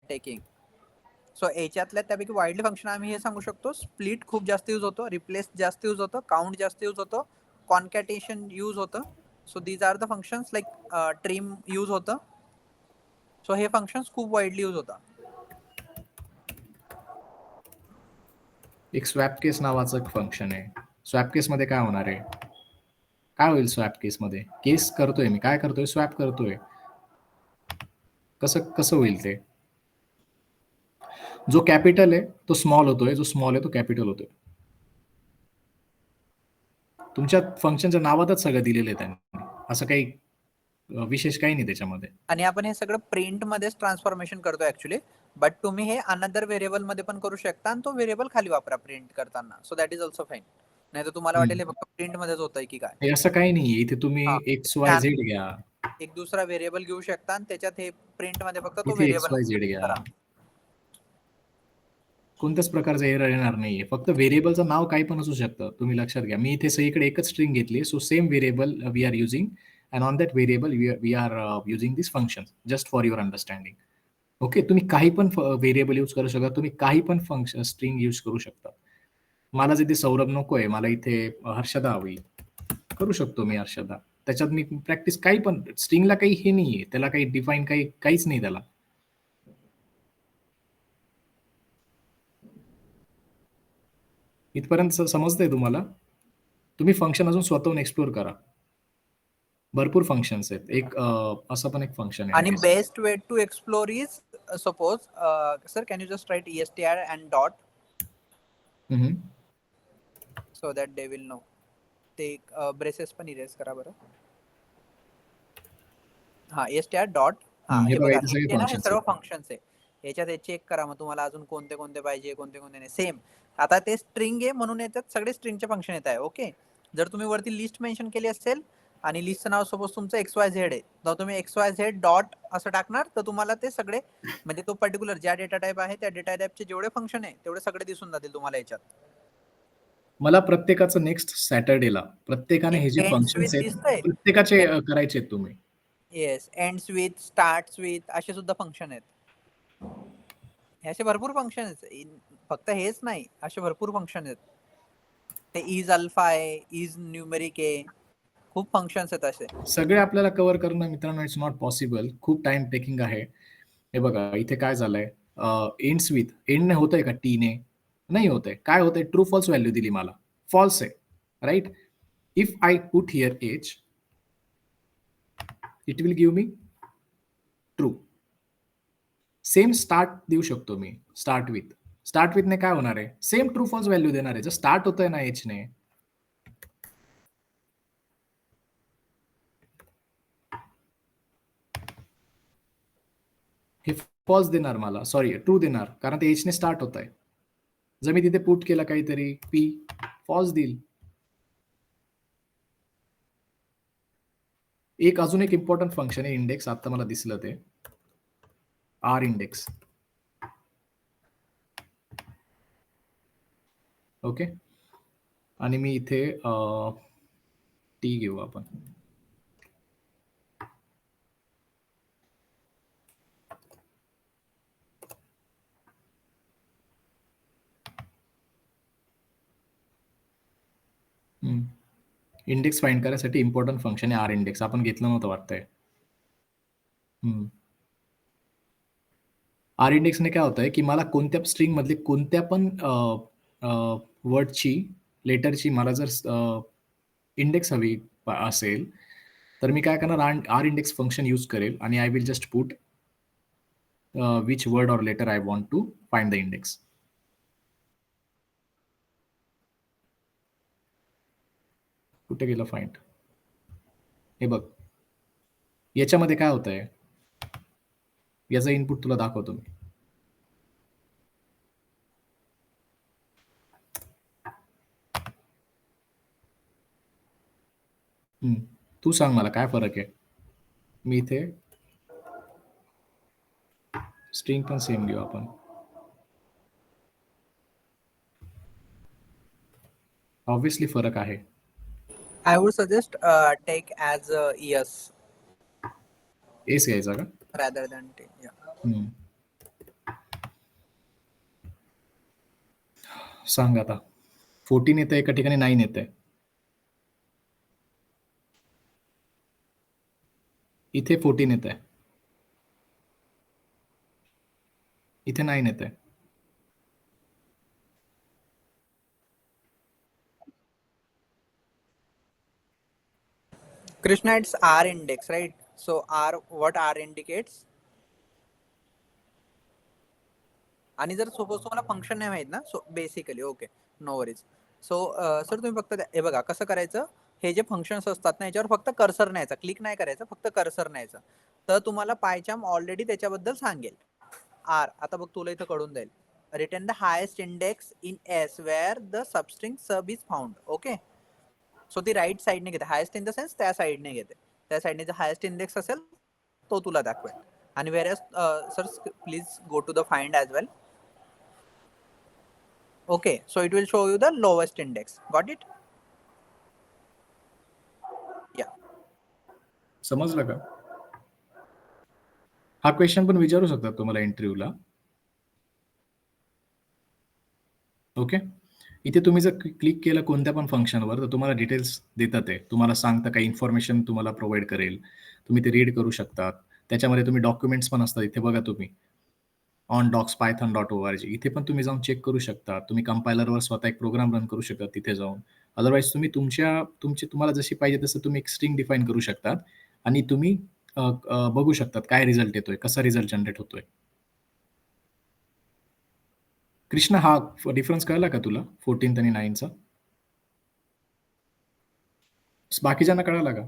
taking. So याच्यातल्या त्यापैकी वाईडली फंक्शन आम्ही हे सांगू शकतो, स्प्लिट खूप जास्त यूज होतो, रिप्लेस जास्त यूज होतं, काउंट जास्त यूज होतं, कॉन्कॅटेशन यूज होतं. So these are the functions. Like trim use होतं. सो हे फंक्शन्स खूप वाईडली यूज होतात. एक स्वॅप केस नावाचं एक फंक्शन आहे. स्वॅप केस मध्ये काय होणार आहे? काय होईल स्वॅप केस मध्ये? केस करतोय मी, काय करतोय? स्वॅप करतोय. कसं कसं होईल ते? जो कॅपिटल आहे तो स्मॉल होतोय, जो स्मॉल आहे तो कॅपिटल होतोय. तुमच्या फंक्शनच्या नावातच सगळं दिलेलं आहे त्यांनी. असं काही विशेष काही नाही त्याच्यामध्ये. आणि आपण हे सगळं प्रिंट मध्येच ट्रान्सफॉर्मेशन करतो ऍक्च्युली. बट तुम्ही हे अनदर व्हेरिएबल मध्ये पण करू शकता आणि तो व्हेरिएबल खाली वापरा प्रिंट करताना. So that is also fine. नाही तर तुम्हाला वाटेल हे फक्त प्रिंट मध्येच होतंय की काय. हे असं काही नाहीये. इथे तुम्ही हा. XYZ घ्या. एक दुसरा व्हेरिएबल घेऊ शकता आणि त्याच्यात हे प्रिंट मध्ये फक्त तो इथे व्हेरिएबल XYZ घ्या. करा. कोणत्याच प्रकारचं एरर येणार नाहीये. फक्त व्हेरिएबलचं नाव काही पण असू शकतं. तुम्ही लक्षात घ्या. मी इथे सगळीकडे एकच स्ट्रिंग घेतली. So same variable we are using, and on that variable we are using this function, just for your understanding. Okay, तुम्ही काही पण व्हेरिएबल यूज करू शकता. तुम्ही काही पण फंक्शन स्ट्रिंग यूज करू शकता. मला जिथे सौरभ नकोय, मला इथे हर्षदा हवी, करू शकतो मी हर्षदा. त्याच्यात मी प्रॅक्टिस काही पण, स्ट्रिंगला काही हे नाहीये, त्याला काही डिफाईन काहीच नाही त्याला. इथपर्यंत समजतंय तुम्हाला? तुम्ही फंक्शन अजून स्वतःहून एक्सप्लोर करा. भरपूर फंक्शन्स आहेत. एक असं पण एक फंक्शन आणि आहे. Best way to explore is suppose sir can you just write ESTR and dot hmm. So that they will know. ते ब्रेसेस पण इरेज करा बरं. हा, ESTR डॉट. हा, हे हे बघा बघा, इथे सगळे हे ना हे फंक्शन्स सर्व आहेत. फंक्शन्स आहे. याच्यात चेक करा मग तुम्हाला अजून कोणते कोणते पाहिजे, कोणते कोणते नाही. सेम आता ते स्ट्रिंग आहे म्हणून याच्यात सगळे स्ट्रिंगचे फंक्शन येत आहे. ओके, जर तुम्ही वरती लिस्ट मेन्शन केली असेल आणि लिस्टचं नाव सपोज तुमचं XYZ आहे, तर तुम्ही XYZ डॉट असं टाकणार, तर तुम्हाला ते सगळे म्हणजे तो पर्टिक्युलर ज्या डेटा टाईप आहे त्या डेटा टाईपचे जेवढे फंक्शन आहे तेवढे सगळे दिसून जातील तुम्हाला याच्यात. मला प्रत्येकाचं नेक्स्ट सॅटर्डेला प्रत्येकाने हे जे एंड्स फंक्शन्स विथ आहेत दिसतंय. प्रत्येकाचे करायचे आहेत तुम्ही. Yes, ends with, starts with असे सुद्धा फंक्शन आहेत. हे असे भरपूर फंक्शन आहेत. फक्त हेच नाही, असे भरपूर फंक्शन आहेत. ते इज अल्फा आहे, इज न्यूमेरिक आहे, खूप फंक्शन्स आहेत असे. सगळे आपल्याला कव्हर करणं मित्रांनो इट्स नॉट पॉसिबल. खूप टाइम टेकिंग आहे. हे बघा इथे काय झालंय, एंड्स विथ, एंड होतंय का टीने? नाही होतंय. काय होतंय? ट्रू फॉल्स व्हॅल्यू दिली मला. फॉल्स आहे, right? If I put here as, it will give me true. Same start देऊ शकतो मी, स्टार्ट विथ. स्टार्ट विथने काय होणार आहे? सेम ट्रू फॉल्स व्हॅल्यू देणार आहे. जर स्टार्ट होतंय ना एजने, हे फॉल्स देणार मला, सॉरी ट्रू देणार, कारण ते एचने स्टार्ट होत आहे. जर मी तिथे पुट केलं काहीतरी पी, फॉल्स देईल. एक अजून एक इम्पॉर्टंट फंक्शन आहे इंडेक्स, आता मला दिसलं ते आर इंडेक्स. ओके, आणि मी इथे टी घेऊ आपण. इंडेक्स फाइंड करायसाठी इम्पॉर्टंट फंक्शन आहे आर इंडेक्स. आपण घेतलं नव्हतं वाटतंय. आर इंडेक्सने काय होतंय की मला कोणत्या स्ट्रिंग मधले कोणत्या पण वर्डची, लेटरची मला जर इंडेक्स हवी असेल, तर मी काय करणार, आर इंडेक्स फंक्शन यूज करेल आणि I will just put which word or letter I want to find the index. कुठे गेलं फाइंड? हे बघ, याच्यामध्ये काय होतंय, याचं इनपुट तुला दाखवतो मी. तू सांग मला काय फरक आहे. मी इथे स्ट्रिंग पण सेम घेऊ आपण. ऑब्व्हियसली फरक आहे. I would suggest take as yes S घ्यायचा का? rather than take. Yeah. हम्म. सांग आता. 14 येतं एका ठिकाणी 9 येतंय. इथे 14 येतंय. इथे 9 येतंय. Krishna, it's R index, right? So R, what R indicates? आणि जर सपोज तुम्हाला फंक्शन नाही माहित ना, so basically okay, no worries. So sir तुम्ही फक्त हे बघा कसं करायचं. हे जे फंक्शन्स असतात ना, याच्यावर फक्त कर्सर न्यायचा, क्लिक नाही करायचं, फक्त कर्सर न्यायचं. तर तुम्हाला पायचार्म ऑलरेडी त्याच्याबद्दल सांगेल. आर, आता बघ तुला इथं कळून जाईल. Return the highest index in S where the substring sub is found. Okay, so ती राईट साईडने घेते, हायेस्ट इन द सेन्स त्या साईडने घेते. त्या साईडने जो हायेस्ट इंडेक्स असेल तो तुला दाखवेल. आणि whereas sir please go to the find as well. Okay, so it will show you the lowest index. Got it? Yeah. समजलं का? हा क्वेश्चन पण विचारू शकतात तुम्हाला इंटरव्ह्यूला. ओके, इथे तुम्ही जर क्लिक केलं कोणत्या पण फंक्शनवर तर तुम्हाला डिटेल्स देतात. ते तुम्हाला सांगतं काही इन्फॉर्मेशन तुम्हाला प्रोव्हाइड करेल. तुम्ही ते रीड करू शकतात. त्याच्यामध्ये तुम्ही डॉक्युमेंट्स पण असतात. इथे बघा तुम्ही ondocs.python.org इथे पण तुम्ही जाऊन चेक करू शकता. तुम्ही कंपायलरवर स्वतः एक प्रोग्राम रन करू शकता तिथे जाऊन. अदरवाईज तुम्ही तुम्हाला जशी पाहिजे तसं तुम्ही एक स्ट्रिंग डिफाईन करू शकतात आणि तुम्ही बघू शकतात काय रिझल्ट येतोय, कसा रिझल्ट जनरेट होतोय. कृष्ण, हा डिफरन्स कळला का तुला 14th आणि 9चा? बाकीच्यांना कळाला का?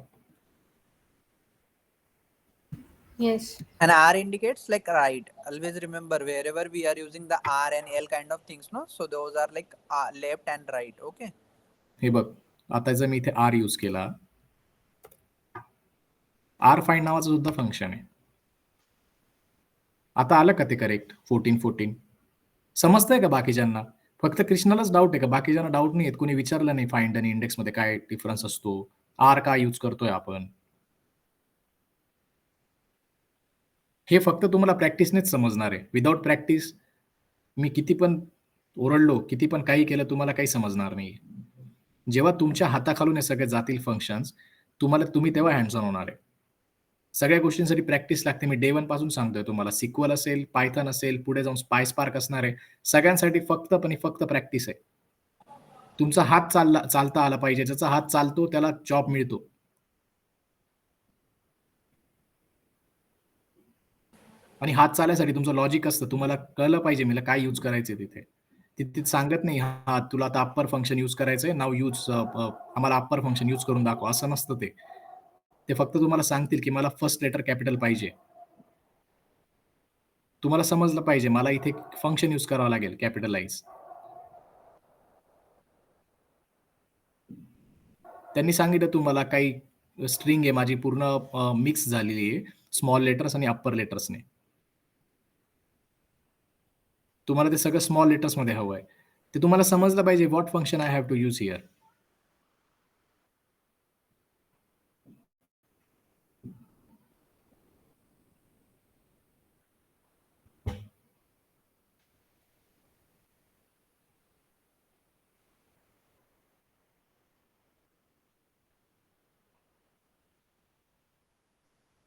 Yes. And R indicates like right. Always remember wherever we are using the R and L kind of things, no? So those are like left and right. Okay. हे बघ, आता जर मी इथे आर यूज केला, आर फाइंड नावाचं सुद्धा function आहे. आता आलं का ते करेक्ट? 14 समजतंय का बाकीच्यांना? फक्त कृष्णालाच डाऊट आहे का? बाकीच्यांना डाऊट नाही येत? कोणी विचारलं नाही फाइंड आणि इंडेक्स मध्ये काय डिफरन्स असतो, आर का यूज करतोय आपण? हे फक्त तुम्हाला प्रॅक्टिसनेच समजणार आहे. विदाउट प्रॅक्टिस मी किती पण ओरडलो, किती पण काही केलं, तुम्हाला काही समजणार नाही. जेव्हा तुमच्या हाताखालून हे सगळे जातील फंक्शन्स, तुम्ही तेव्हा हँड्स ऑन होणार आहे. सगळ्या गोष्टींसाठी प्रॅक्टिस लागते. मी डे 1 पासून सांगतोय तुम्हाला. सिक्वल असेल, पायथन असेल, पुढे जाऊन स्पायस्पार्क असणार आहे. सगळ्यांसाठी फक्त प्रॅक्टिस आहे. तुमचा हात चालता आला पाहिजे. ज्याचा हात चालतो त्याला जॉब मिळतो. आणि हात चालायसाठी तुमचं लॉजिक असतं. तुम्हाला कळलं पाहिजे मला काय यूज करायचंय तिथे. तिथे सांगत नाही, हा तुला आता अप्पर फंक्शन यूज करायचंय, नाव यूज आम्हाला अप्पर फंक्शन यूज करून दाखव, असं नसतं ते. ते फक्त तुम्हाला सांगतील की मला फर्स्ट लेटर कॅपिटल पाहिजे. तुम्हाला समजलं पाहिजे मला इथे फंक्शन यूज करावं लागेल कॅपिटलाइज. त्यांनी सांगितलं तुम्हाला काही स्ट्रिंग आहे माझी पूर्ण मिक्स झालेली आहे स्मॉल लेटर्स आणि अप्पर लेटर्सने. तुम्हाला ते सगळं स्मॉल लेटर्स मध्ये हवं आहे. ते तुम्हाला समजलं पाहिजे what function I have to use here.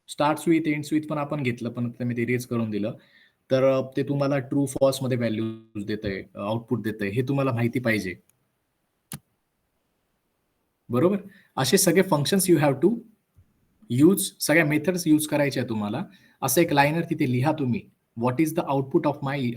Starts with ends with पण आपण घेतलं, पण मी ते रेज करून दिलं. तर ते तुम्हाला ट्रू फॉल्स मध्ये व्हॅल्यूज देतंय, आउटपुट देतंय, हे तुम्हाला माहिती पाहिजे. बरोबर. असे सगळे functions you have to use, सगळ्या मेथड्स यूज करायच्या तुम्हाला. असं एक लाईनर तिथे लिहा तुम्ही. What is the output of my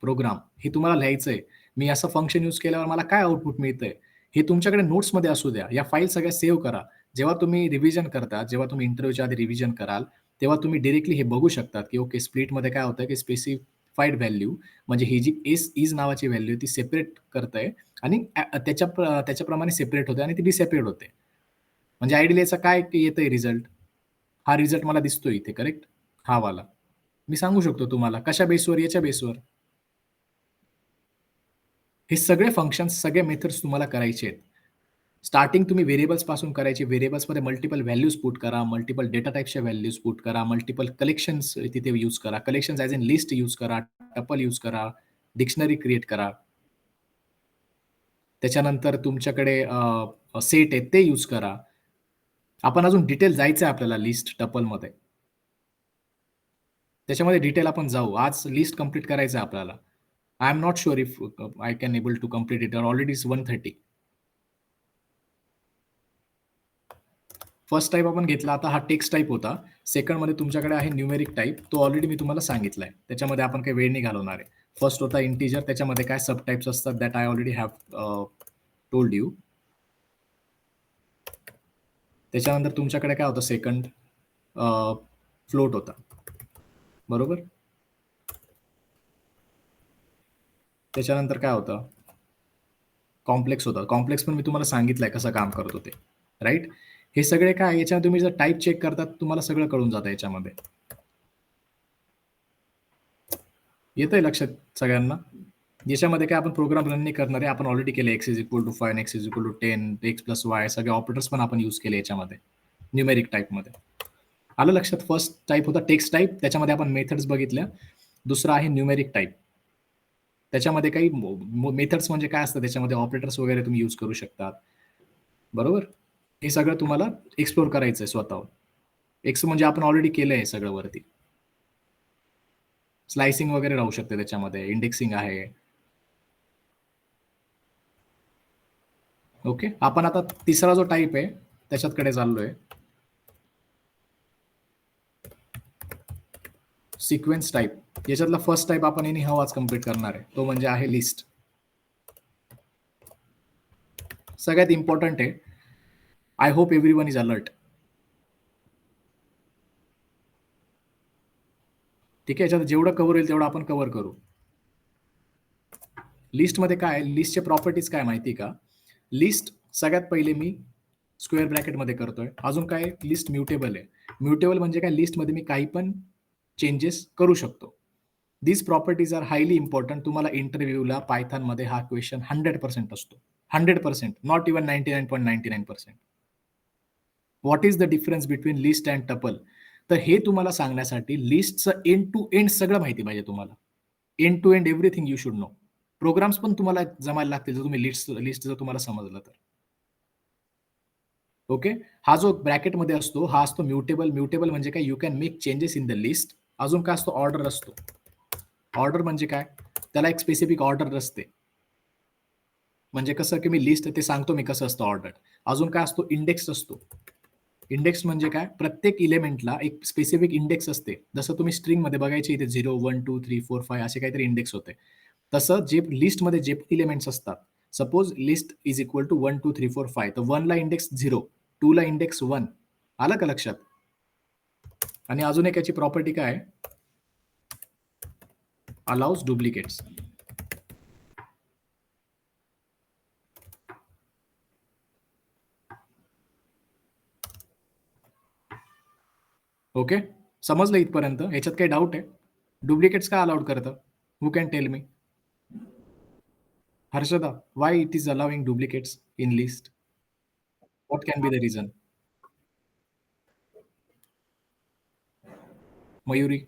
program, हे तुम्हाला लिहायचंय. मी असं फंक्शन यूज केल्यावर मला काय आउटपुट मिळतंय हे तुमच्याकडे नोट्समध्ये असू द्या. या फाईल सगळ्या सेव्ह करा. जेव्हा तुम्ही रिव्हिजन करता, जेव्हा तुम्ही इंटरव्ह्यूच्या आधी रिव्हिजन कराल, तेव्हा तुम्ही डायरेक्टली हे बघू शकतात, की ओके स्प्लिटमध्ये काय होतं, की स्पेसिफाईड व्हॅल्यू म्हणजे ही जी इज नावाची व्हॅल्यू आहे ती सेपरेट करतंय आणि त्याच्याप्रमाणे सेपरेट होते आणि ती डिसेपरेट होते. म्हणजे आयडियली याचा काय येतंय रिझल्ट? हा रिझल्ट मला दिसतोय इथे करेक्ट? हा वाला. मी सांगू शकतो तुम्हाला कशा बेसवर? याच्या बेसवर. हे सगळे फंक्शन्स, सगळे मेथड्स तुम्हाला करायचे आहेत. स्टार्टिंग तुम्ही व्हेरिएबल्स पासून करायचे. व्हेरिएबल्समध्ये मल्टिपल व्हॅल्यूज पुट करा, मल्टिपल डेटा टाइप्सच्या व्हॅल्यूज पुट करा, मल्टिपल कलेक्शन्स तिथे यूज करा. Collections as in list use करा, टपल यूज करा, डिक्शनरी क्रिएट करा. त्याच्यानंतर तुमच्याकडे सेट आहेत ते यूज करा. आपण अजून डिटेल जायचं आहे आपल्याला लिस्ट टपलमध्ये. त्याच्यामध्ये डिटेल आपण जाऊ. आज लिस्ट कंप्लीट करायचं आहे आपल्याला. I am not sure if I can able to complete it. Already is 1:30. First type आपण घेतला. आता हा टेक्स्ट टाइप होता. सेकंडमध्ये तुमच्याकडे आहे न्यूमेरिक टाइप. तो ऑलरेडी मी तुम्हाला सांगितलाय. त्याच्यामध्ये आपण काही वेळ नाही घालवणार आहे. फर्स्ट होता इंटिजर. त्याच्यामध्ये काय सब टाइप्स असतात that I already have told you. त्याच्यानंतर तुमच्याकडे काय होतं सेकंड फ्लोट होता. बरोबर? त्याच्यानंतर काय होतं? कॉम्प्लेक्स होता. कॉम्प्लेक्स पण मी तुम्हाला सांगितलंय कसं काम करतो ते. राइट? हे सगळे काय याच्यामध्ये तुम्ही जर टाइप चेक करतात तुम्हाला सगळं कळून जातं याच्यामध्ये. येतंय लक्षात सगळ्यांना? याच्यामध्ये काय आपण प्रोग्राम रन नाही करणार आहे. आपण ऑलरेडी केले x = 5 आणि x = 10, x + y सगळे ऑपरेटर्स पण आपण यूज केले याच्यामध्ये. न्यूमेरिक टाइपमध्ये. आलं लक्षात? फर्स्ट टाइप होता टेक्स्ट टाइप. त्याच्यामध्ये आपण मेथड्स बघितल्या. दुसरा आहे न्यूमेरिक टाइप. त्याच्यामध्ये काही मेथड्स म्हणजे काय असतं त्याच्यामध्ये ऑपरेटर्स वगैरे तुम्ही यूज करू शकतात. बरोबर? हे सगळं तुम्हाला एक्सप्लोर करायचं आहे स्वतःहून. एक्स म्हणजे आपण ऑलरेडी केलंय सगळं वरती. स्लाइसिंग वगैरे राहू शकते त्याच्यामध्ये. इंडेक्सिंग आहे. ओके. आपण आता तिसरा जो टाइप आहे त्याच्याकडे चाललोय. Sequence type. याच्यातला फर्स्ट टाइप आपण इनी आज कंप्लीट करणार आहे. तो म्हणजे आहे लिस्ट. सगळ्यात इम्पॉर्टंट आहे. I hope everyone is alert. ठीक आहे. याच्यात जेवढं कव्हर होईल तेवढं आपण कव्हर करू. लिस्टमध्ये काय लिस्टचे प्रॉपर्टीज काय माहिती का? लिस्ट सगळ्यात पहिले मी स्क्वेअर ब्रॅकेटमध्ये करतोय. अजून काय लिस्ट म्युटेबल आहे. म्युटेबल म्हणजे काय लिस्टमध्ये मी काही पण चेंजेस करू शकतो. These properties are highly important. तुम्हाला इंटरव्ह्यूला पायथॉनमध्ये हा क्वेश्चन 100% असतो. 100%, not even 99.99%. What is the difference between list and tuple? तर हे तुम्हाला सांगण्यासाठी लिस्टचं एंड टू एंड सगळं माहिती पाहिजे तुम्हाला. End to end everything you should know. Programs पण तुम्हाला जमायला लागतील जर तुम्ही लिस्ट जर तुम्हाला समजलं तर. ओके. हा जो ब्रॅकेटमध्ये असतो हा असतो म्युटेबल. म्युटेबल म्हणजे काय? You can make changes in the list. अजून काय असतो? ऑर्डर असतो. ऑर्डर म्हणजे काय? त्याला एक स्पेसिफिक ऑर्डर असते. म्हणजे कसं की मी लिस्ट ते सांगतो मी कसं असतं ऑर्डर. अजून काय असतो? इंडेक्स असतो. इंडेक्स म्हणजे काय? प्रत्येक इलेमेंटला एक स्पेसिफिक इंडेक्स असते. जसं तुम्ही स्ट्रिंगमध्ये बघायचे इथे 0, 1, 2, 3, 4, 5 असे काहीतरी इंडेक्स होते. तसं जे लिस्टमध्ये जे इलेमेंट्स असतात. Suppose list is equal to 1, 2, 3, 4, 5 तर 1 ला इंडेक्स 0, 2 ला इंडेक्स 1. आलं का लक्षात? आणि अजून एक याची प्रॉपर्टी काय आहे? Allows duplicates. ओके. समजलं इथपर्यंत? याच्यात काही डाऊट आहे? डुप्लिकेट्स का अलाउड करतं? हू can tell me? Harshada, why it is allowing duplicates in list? What can be the reason? Mayuri,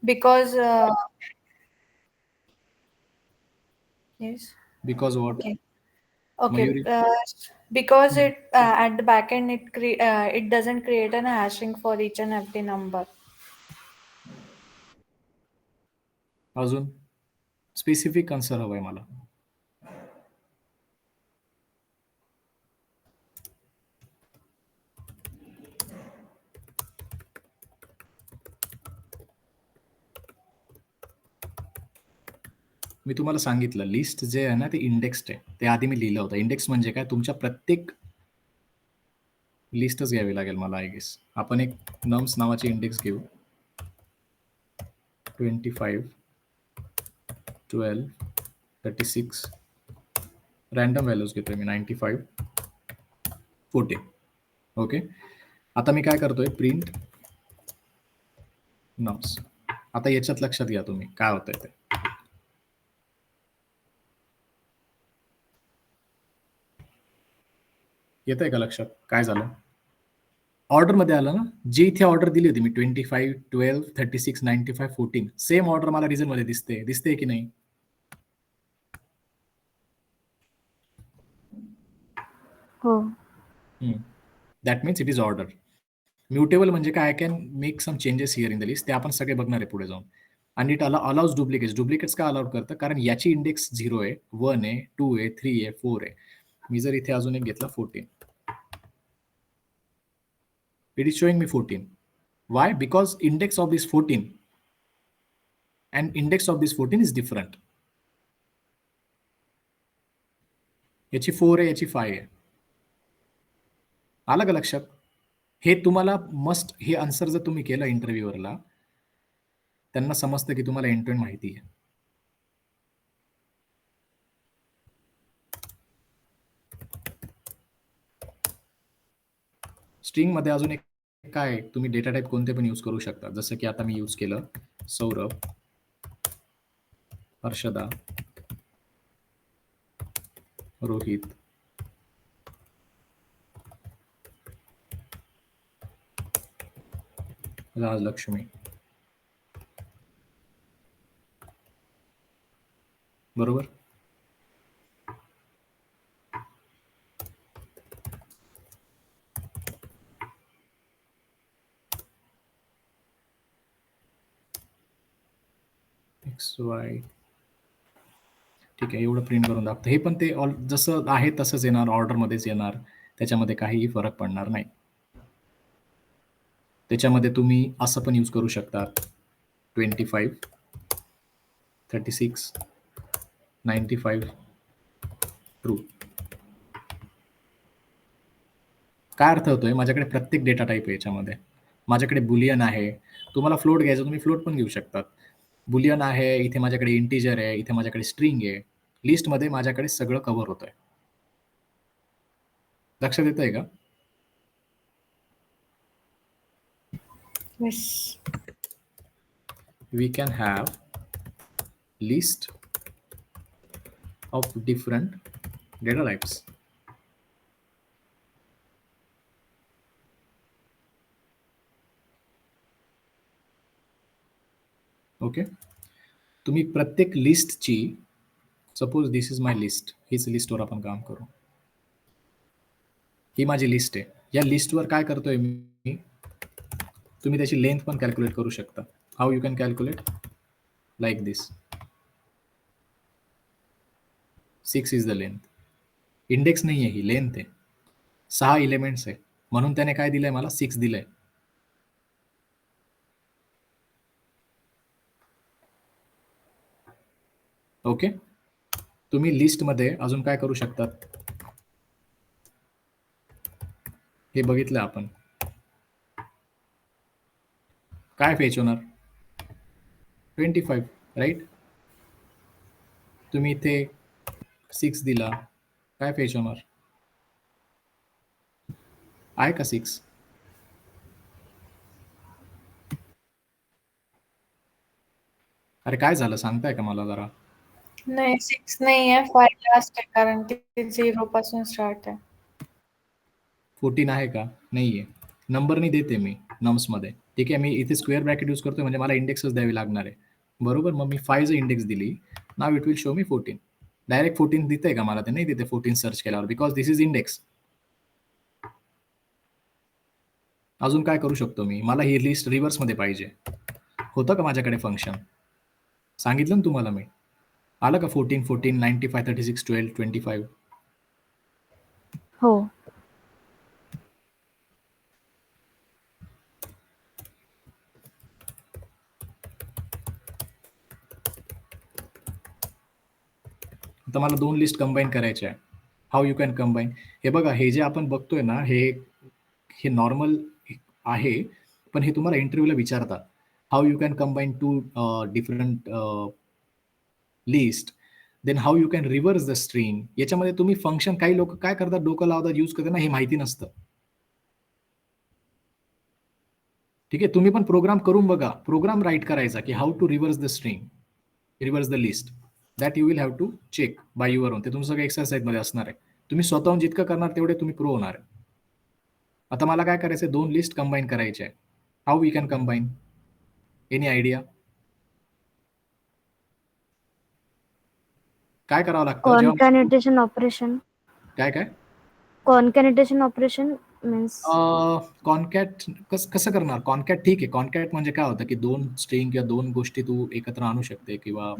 Because yes. because what? Okay. Okay. Mayuri, Because it at the back end it doesn't create an hashing for each and every number. अजून specific answer हवाय मला. मी तुम्हाला सांगितलं list जे आहे ना ते indexed आहे. ते आधी मी लिहिलं होतं. इंडेक्स म्हणजे काय? तुमच्या प्रत्येक लिस्टच घ्यावी लागेल मला आय गेस. आपण एक नम्स नावाचे इंडेक्स घेऊ. 25, 12, 36 रँडम व्हॅल्यूज घेतोय मी. 95, 14. ओके. आता मी काय करतोय, प्रिंट नम्स. आता याच्यात लक्षात घ्या तुम्ही काय होतंय ते. येतंय का लक्षात काय झालं? ऑर्डरमध्ये आलं ना, जी इथे ऑर्डर दिली होती मी 25, 12, 36, 95, 14 सेम ऑर्डर मला रिझल्टमध्ये दिसते की नाही? हो. That means it is order. Mutable म्हणजे काय, I can make some changes here in the list. ते आपण सगळे बघणार आहे पुढे जाऊन. आणि इट अलाउज डुप्लिकेट्स. डुप्लिकेट्स का अलाउड करतं? कारण याची इंडेक्स 0 आहे, 1 आहे, 2 आहे, 3 आहे, 4 आहे. मी जर इथे अजून एक घेतला 14, it is showing me 14. Why? Because index of this 14 and index of this 14 is different. याची 4 आहे, याची 5 आहे. आलं का लक्षात? हे तुम्हाला मस्ट, हे आन्सर जर तुम्ही केलं इंटरव्ह्यूवरला, त्यांना समजतं की तुम्हाला एंड टू एंड माहिती आहे. स्ट्रिंग मध्ये अजून एक काय, तुम्ही डेटा टाइप कोणते पण यूज करू शकता. जसं की आता मी यूज केलं सौरभ, हर्षदा, रोहित, राजलक्ष्मी. बरोबर. XY. ठीक आहे, एवढं प्रिंट करून दाखवतो. हे पण ते जसं आहे तसंच येणार, ऑर्डरमध्येच येणार. त्याच्यामध्ये काहीही फरक पडणार नाही. त्याच्यामध्ये तुम्ही असं पण यूज करू शकता, 25, 36, 95 ट्रू. काय अर्थ होतोय? माझ्याकडे प्रत्येक डेटा टाईप आहे याच्यामध्ये. माझ्याकडे बुलियन आहे. तुम्हाला फ्लोट घ्यायचं, तुम्ही फ्लोट पण घेऊ शकतात. बुलियन आहे, इथे माझ्याकडे इंटिजर आहे, इथे माझ्याकडे स्ट्रिंग आहे. लिस्टमध्ये माझ्याकडे सगळं कव्हर होतंय. लक्षात येतंय का? Yes. We can have list of different data types. Okay. तुम्ही प्रत्येक लिस्टची, suppose this is my list, हीच लिस्टवर आपण काम करू. ही माझी लिस्ट आहे. या लिस्टवर काय करतोय मी, तुम्ही त्याची लेंथ पण कॅल्क्युलेट करू शकता. How you can calculate? Like this. 6 is the length. Index नाही आहे, ही लेंथ आहे. 6 एलिमेंट्स आहे, म्हणून त्याने काय दिलंय मला, 6 दिलंय. ओके. तुम्ही लिस्टमध्ये अजून काय करू शकतात, हे बघितलं आपण. काय फेच होणार, 25, राईट. तुम्ही इथे 6 दिला, काय फेच होणार, आहे का 6? अरे काय झालं सांगताय का मला जरा? नाही, 6 नाही आहे, 5 लास्ट आहे, कारण ते 0 पासून स्टार्ट आहे. 14 आहे का? नाहीये. नंबर नाही देते मी नम्समध्ये. ठीक आहे, मी इथे स्क्वेअर ब्रॅकेट यूज करतोय म्हणजे मला इंडेक्सच द्यावी लागणार आहे. बरोबर. मग मी 5 जर इंडेक्स दिली, now it will show me 14. Direct 14 देते का मला? ते नाही देते 14 सर्च केल्यावर, बिकॉज दिस इज इंडेक्स. अजून काय करू शकतो मी, मला ही लिस्ट रिव्हर्समध्ये पाहिजे. होतं का माझ्याकडे फंक्शन? सांगितलं ना तुम्हाला मी. आलं का 14, 14, 95, 36, 12, 25? हो. आता मला 2 लिस्ट कंबाईन करायच्या आहे. How you can combine? हे बघा, हे जे आपण बघतोय ना, हे हे नॉर्मल आहे, पण हे तुम्हाला इंटरव्ह्यूला विचारतात. How you can combine two different list, then how you can reverse the string. याच्यामध्ये तुम्ही फंक्शन, काही लोक काय करतात, डोकं लावतात, यूज करतात ना, हे माहिती नसतं. ठीक आहे, तुम्ही पण प्रोग्राम करून बघा. प्रोग्राम राईट करायचा की how to reverse the string, reverse the list. That you will have to check by your own. ते तुमचं सगळं एक्सरसाइज मध्ये असणार आहे. तुम्ही स्वतःहून जितकं करणार तेवढे तुम्ही प्रो होणार आहे. आता मला काय करायचं, 2 लिस्ट कंबाईन करायचे आहे. How we can combine? Any idea? काय करावं लागतं जेव्हा कॉन्कॅनिटेशन ऑपरेशन. काय काय कॉन्कॅनिटेशन ऑपरेशन मीन्स कॉन्कॅट कसं करणार? कॉन्कॅट ठीक आहे. कॉन्कॅट म्हणजे काय होतं की 2 स्ट्रिंग किंवा 2 गोष्टी तू एकत्र आणू शकते किंवा,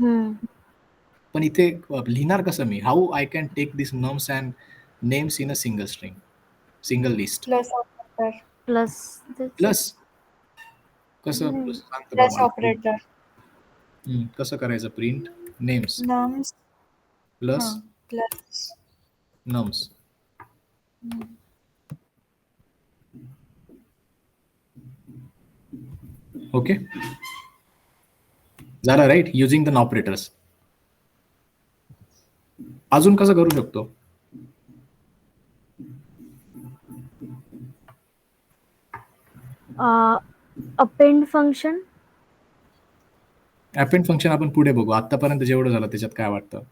पण इथे लिहिणार कसं मी? How I can take this nums and names in a single string, single list. Plus operator. Plus plus कसं नाही. सांगतो बघ प्लस मला. ऑपरेटर. कसं करायचं? Print names nums. Plus plus. Nums. Okay, झालं राईट, युजिंग द ऑपरेटर्स. अजून कसं करू शकतो? Append function. अपेंड फंक्शन आपण पुढे बघू. आतापर्यंत जेवढं झालं त्याच्यात काय वाटतं?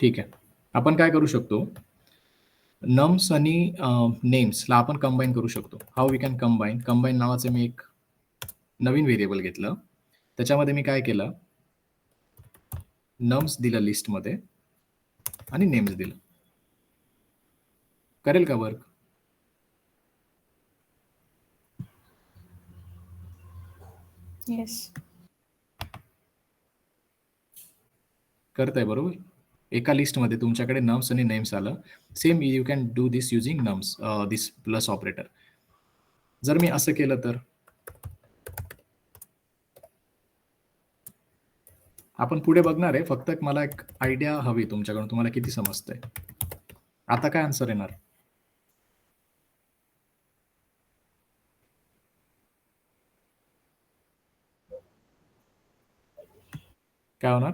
ठीक आहे, आपण काय करू शकतो, नम्स आणि नेम्सला आपण कंबाईन करू शकतो. How we can combine? Combine नावाचं मी एक नवीन व्हेरिएबल घेतलं. त्याच्यामध्ये मी काय केलं, नम्स दिलं लिस्टमध्ये आणि नेम्स दिलं. करेल का वर्क? येस. करताय बरोबर. एका लिस्टमध्ये तुमच्याकडे नम्स आणि नेम्स आलं. Same you can do this using nums, this plus operator. जर मी असं केलं तर आपण पुढे बघणार आहे. फक्त मला एक आयडिया हवी तुमच्याकडून, तुम्हाला किती समजतंय. आता काय आन्सर येणार? काय होणार?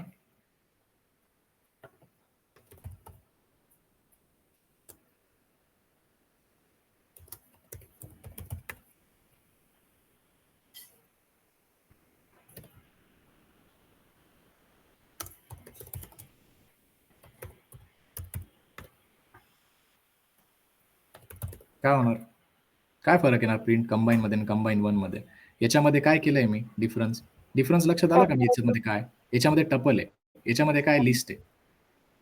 काय होणार? काय फरक येणार प्रिंट कंबाईन मध्ये आणि कंबाईन वन मध्ये? याच्यामध्ये काय केलंय मी डिफरन्स? डिफरन्स लक्षात आला का? मी याच्यामध्ये काय, याच्यामध्ये टपल आहे, याच्यामध्ये काय लिस्ट आहे.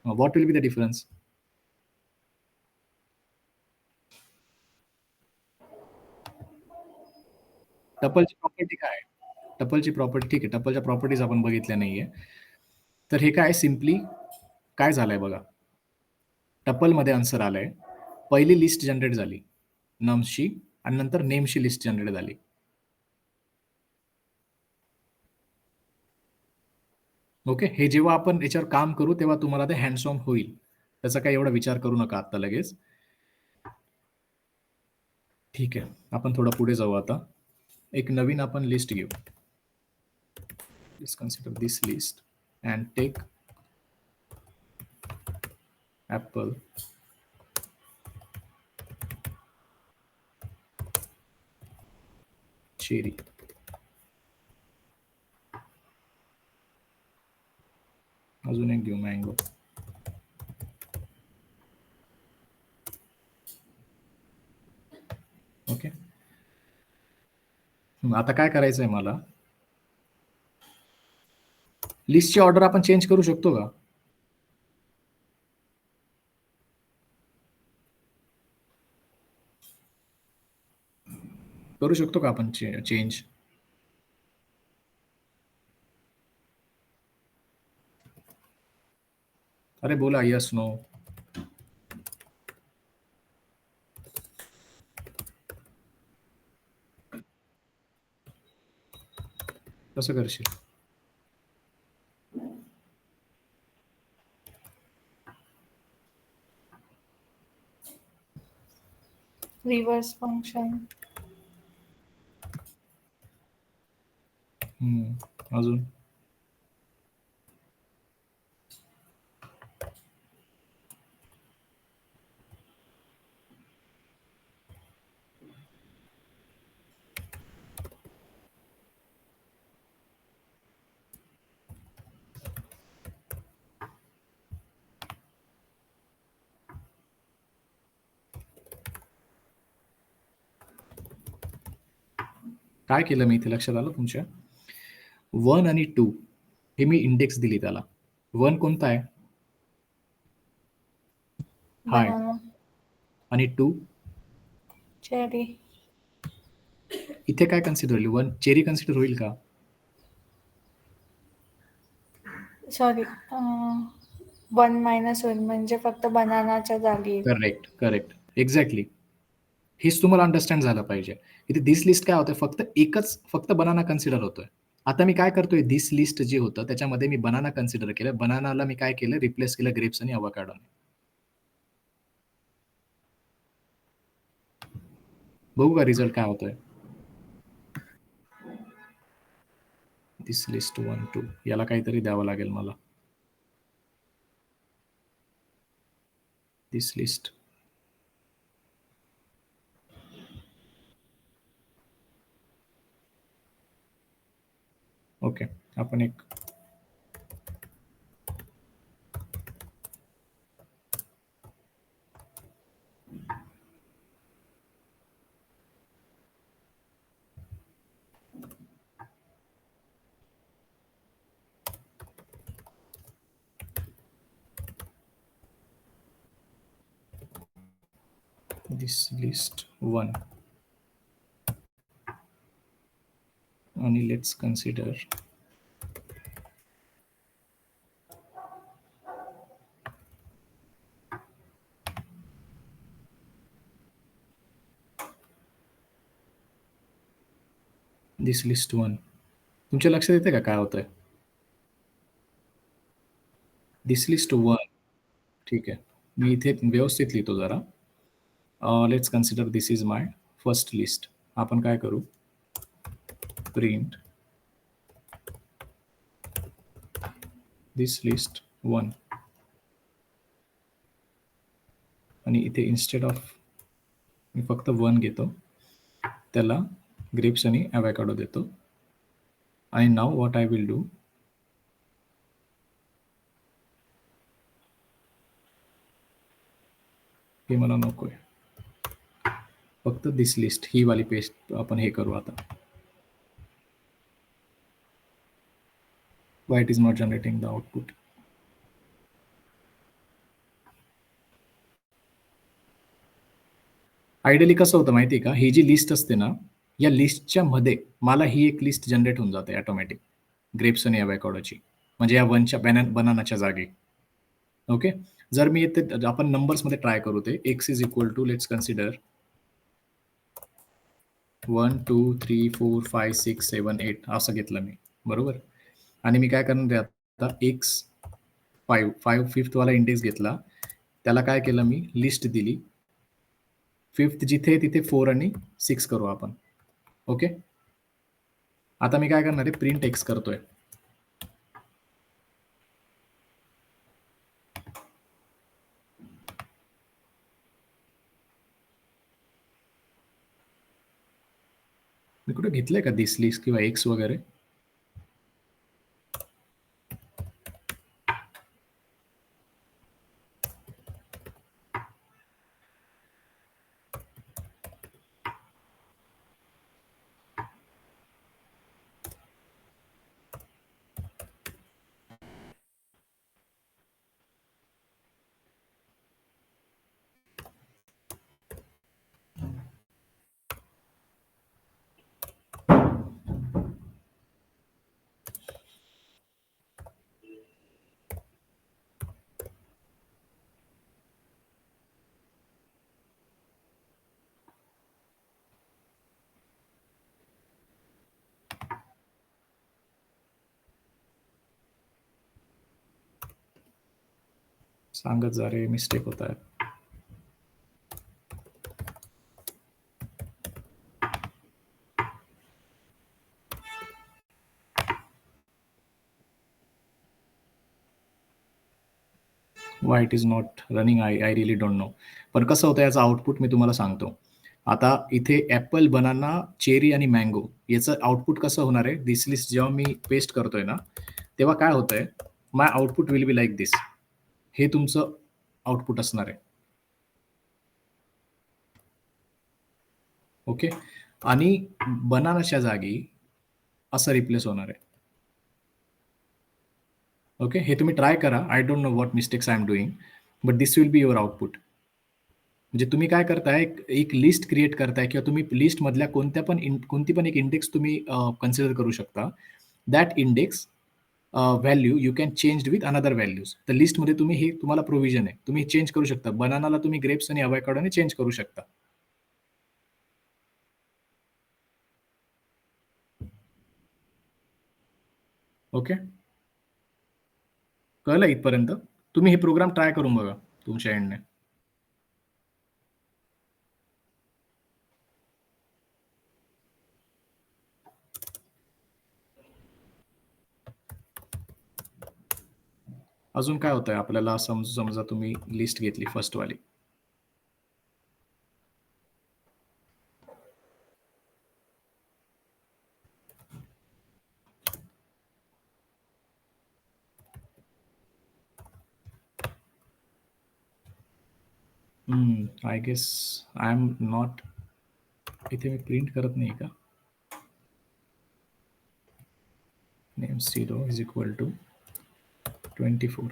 What will be the difference? टपलची प्रॉपर्टी काय आहे? टपलची प्रॉपर्टी, ठीक आहे, टपलच्या प्रॉपर्टीज आपण बघितल्या नाहीये. तर हे काय, सिम्पली काय झालंय बघा, टपल मध्ये आन्सर आलंय. पहिली लिस्ट जनरेट झाली नम्सची आणि नंतर नेमची लिस्ट जनरेट झाली. ओके, हे जेव्हा आपण याच्यावर काम करू तेव्हा तुम्हाला ते हँड्स ऑन होईल. त्याचा काही एवढा विचार करू नका आता लगेच. ठीक आहे, आपण थोडं पुढे जाऊ आता. एक नवीन आपण लिस्ट घेऊ. Let's consider this list and take apple, cherry, अजून एक घेऊ, मँगो. ओके, आता काय करायचंय मला, लिस्टची ऑर्डर आपण चेंज करू शकतो का? करू शकतो का आपण चेंज? अरे बोला, यस नो. कसं करशील? Reverse function. अजून काय केलं मी इथे लक्षात आलं तुमच्या? 1 आणि 2 हे मी इंडेक्स दिली त्याला. 1 कोणता आहे? हाय. बनाना. आणि 2 चेरी. इथे काय कन्सिडर होईल? 1 चेरी कन्सिडर होईल का? सॉरी. 1 मायनस होईल म्हणजे फक्त बनानाच्या जागी येईल. Correct, correct. एक्झॅक्टली. हेच तुम्हाला अंडरस्टँड झालं पाहिजे. इथे दिस लिस्ट काय होतंय, फक्त बनाना कन्सिडर होतोय. आता मी काय करतोय, दिस लिस्ट जे होतं त्याच्यामध्ये मी बनाना कन्सिडर केलं. बनानाला मी काय केलं, रिप्लेस केलं ग्रेप्स आणि अवोकाडोने. बघू का रिझल्ट काय होतोय? दिस लिस्ट 1, 2 याला काहीतरी द्यावं लागेल मला. दिस लिस्ट. ओके. आपण एक this list 1 आणि let's consider this list 1. तुमच्या लक्षात येते का काय होतंय? this list 1. ठीक आहे. मी इथे व्यवस्थित लिहितो जरा. Let's consider this is my first list. आपण काय करू, प्रिंट दिस लिस्ट 1 आणि इथे इन्स्टेड ऑफ मी फक्त 1 घेतो, त्याला ग्रेप्स आणि ॲवोकाडो देतो. आणि नाव व्हॉट आय विल डू, हे मला नकोय, फक्त दिस लिस्ट ही वाली पेस्ट आपण हे करू आता. Why it is not generating the output? Ideally कसं होतं माहिती आहे का, ही जी लिस्ट असते ना, या लिस्टच्या मध्ये मला ही एक लिस्ट जनरेट होऊन जाते ऑटोमॅटिक ग्रेप्स आणि ॲवोकाडोची, म्हणजे या 1च्या बनानाच्या जागी. ओके. जर मी येथे आपण नंबर्समध्ये ट्राय करू ते x is equal to let's consider 1 2 3 4 5 6 7 8 असं घेतलं मी, बरोबर. आणि मी काय करणार आहे आता, x 5 फिफ्थ वाला इंडेक्स घेतला, त्याला काय केलं मी, लिस्ट दिली. फिफ्थ जिथे तिथे 4 आणि 6 करू आपण. ओके. आता मी काय करणार आहे, प्रिंट एक्स करतोय. मी कुठे घेतलंय का दिस लिस्ट किंवा एक्स वगैरे? सांगत जा रे, मिस्टेक होत आहे. Why it is not running I really don't know. पण कसं होतं याचं आउटपुट मी तुम्हाला सांगतो. आता इथे ॲपल, बनाना, चेरी आणि मँगो याचं आउटपुट कसं होणार आहे, दिस लिस्ट जेव्हा मी पेस्ट करतोय ना, तेव्हा काय होतंय, माय आउटपुट विल बी लाईक दिस. हे तुमचं आउटपुट असणार आहे. ओके. आणि बनानाच्या जागी असं रिप्लेस होणार आहे. ओके. हे तुम्ही ट्राय करा. I don't know what mistakes I am doing, but this will be your output. म्हणजे तुम्ही काय करताय, एक लिस्ट क्रिएट करताय किंवा तुम्ही लिस्टमधल्या कोणती पण एक इंडेक्स तुम्ही कन्सिडर करू शकता. That index value you can change with another values. तर लिस्टमध्ये तुम्ही हे तुम्हाला प्रोव्हिजन आहे. तुम्ही चेंज करू शकता. बनानाला तुम्ही ग्रेप्स आणि अवॅकाडोने चेंज करू शकता. ओके. कळलं इथपर्यंत? तुम्ही हे प्रोग्राम ट्राय करून बघा तुमच्या एंडने. अजून काय होतंय आपल्याला, समजा तुम्ही लिस्ट घेतली फर्स्ट वाली. I guess I am not, इथे मी प्रिंट करत नाही का, नेम 0 इज इक्वल टू 24.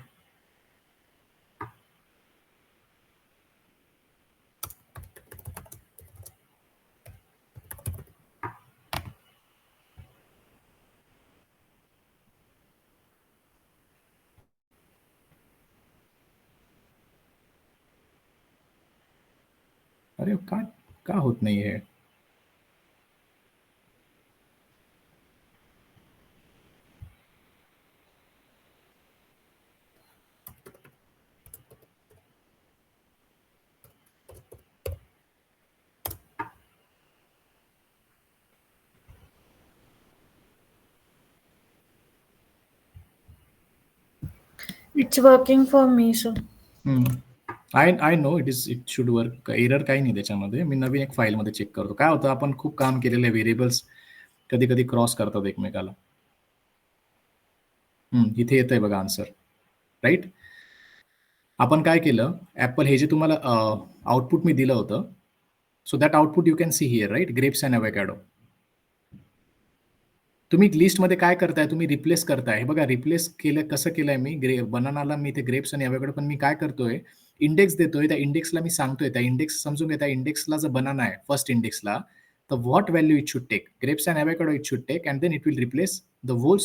अरे का होत नाही आहे? It's working for me, sir. I know it should work. Error काही नाही त्याच्यामध्ये. मी नवीन एक फाईलमध्ये चेक करतो. काय होतं, आपण खूप काम केलेले व्हेरिएबल्स कधी कधी क्रॉस करतात एकमेकाला. इथे येतंय बघा आन्सर, राईट. आपण काय केलं, ॲपल हे जे तुम्हाला आउटपुट मी दिलं होतं, so that output you can see here, right, grapes and avocado. तुम्ही लिस्टमध्ये काय करताय, तुम्ही रिप्लेस करताय. हे बघा, रिप्लेस केलं कसं केलंय मी, बनानाला मी ते ग्रेप्स आणि अवॅकॅडो, पण मी काय करतोय, इंडेक्स देतोय. त्या इंडेक्सला मी सांगतोय, त्या इंडेक्स समजून घ्या, त्या इंडेक्सला जर बनाना आहे फर्स्ट इंडेक्सला, तर what value it should take, grapes and avocado it should take, and then it will replace the whole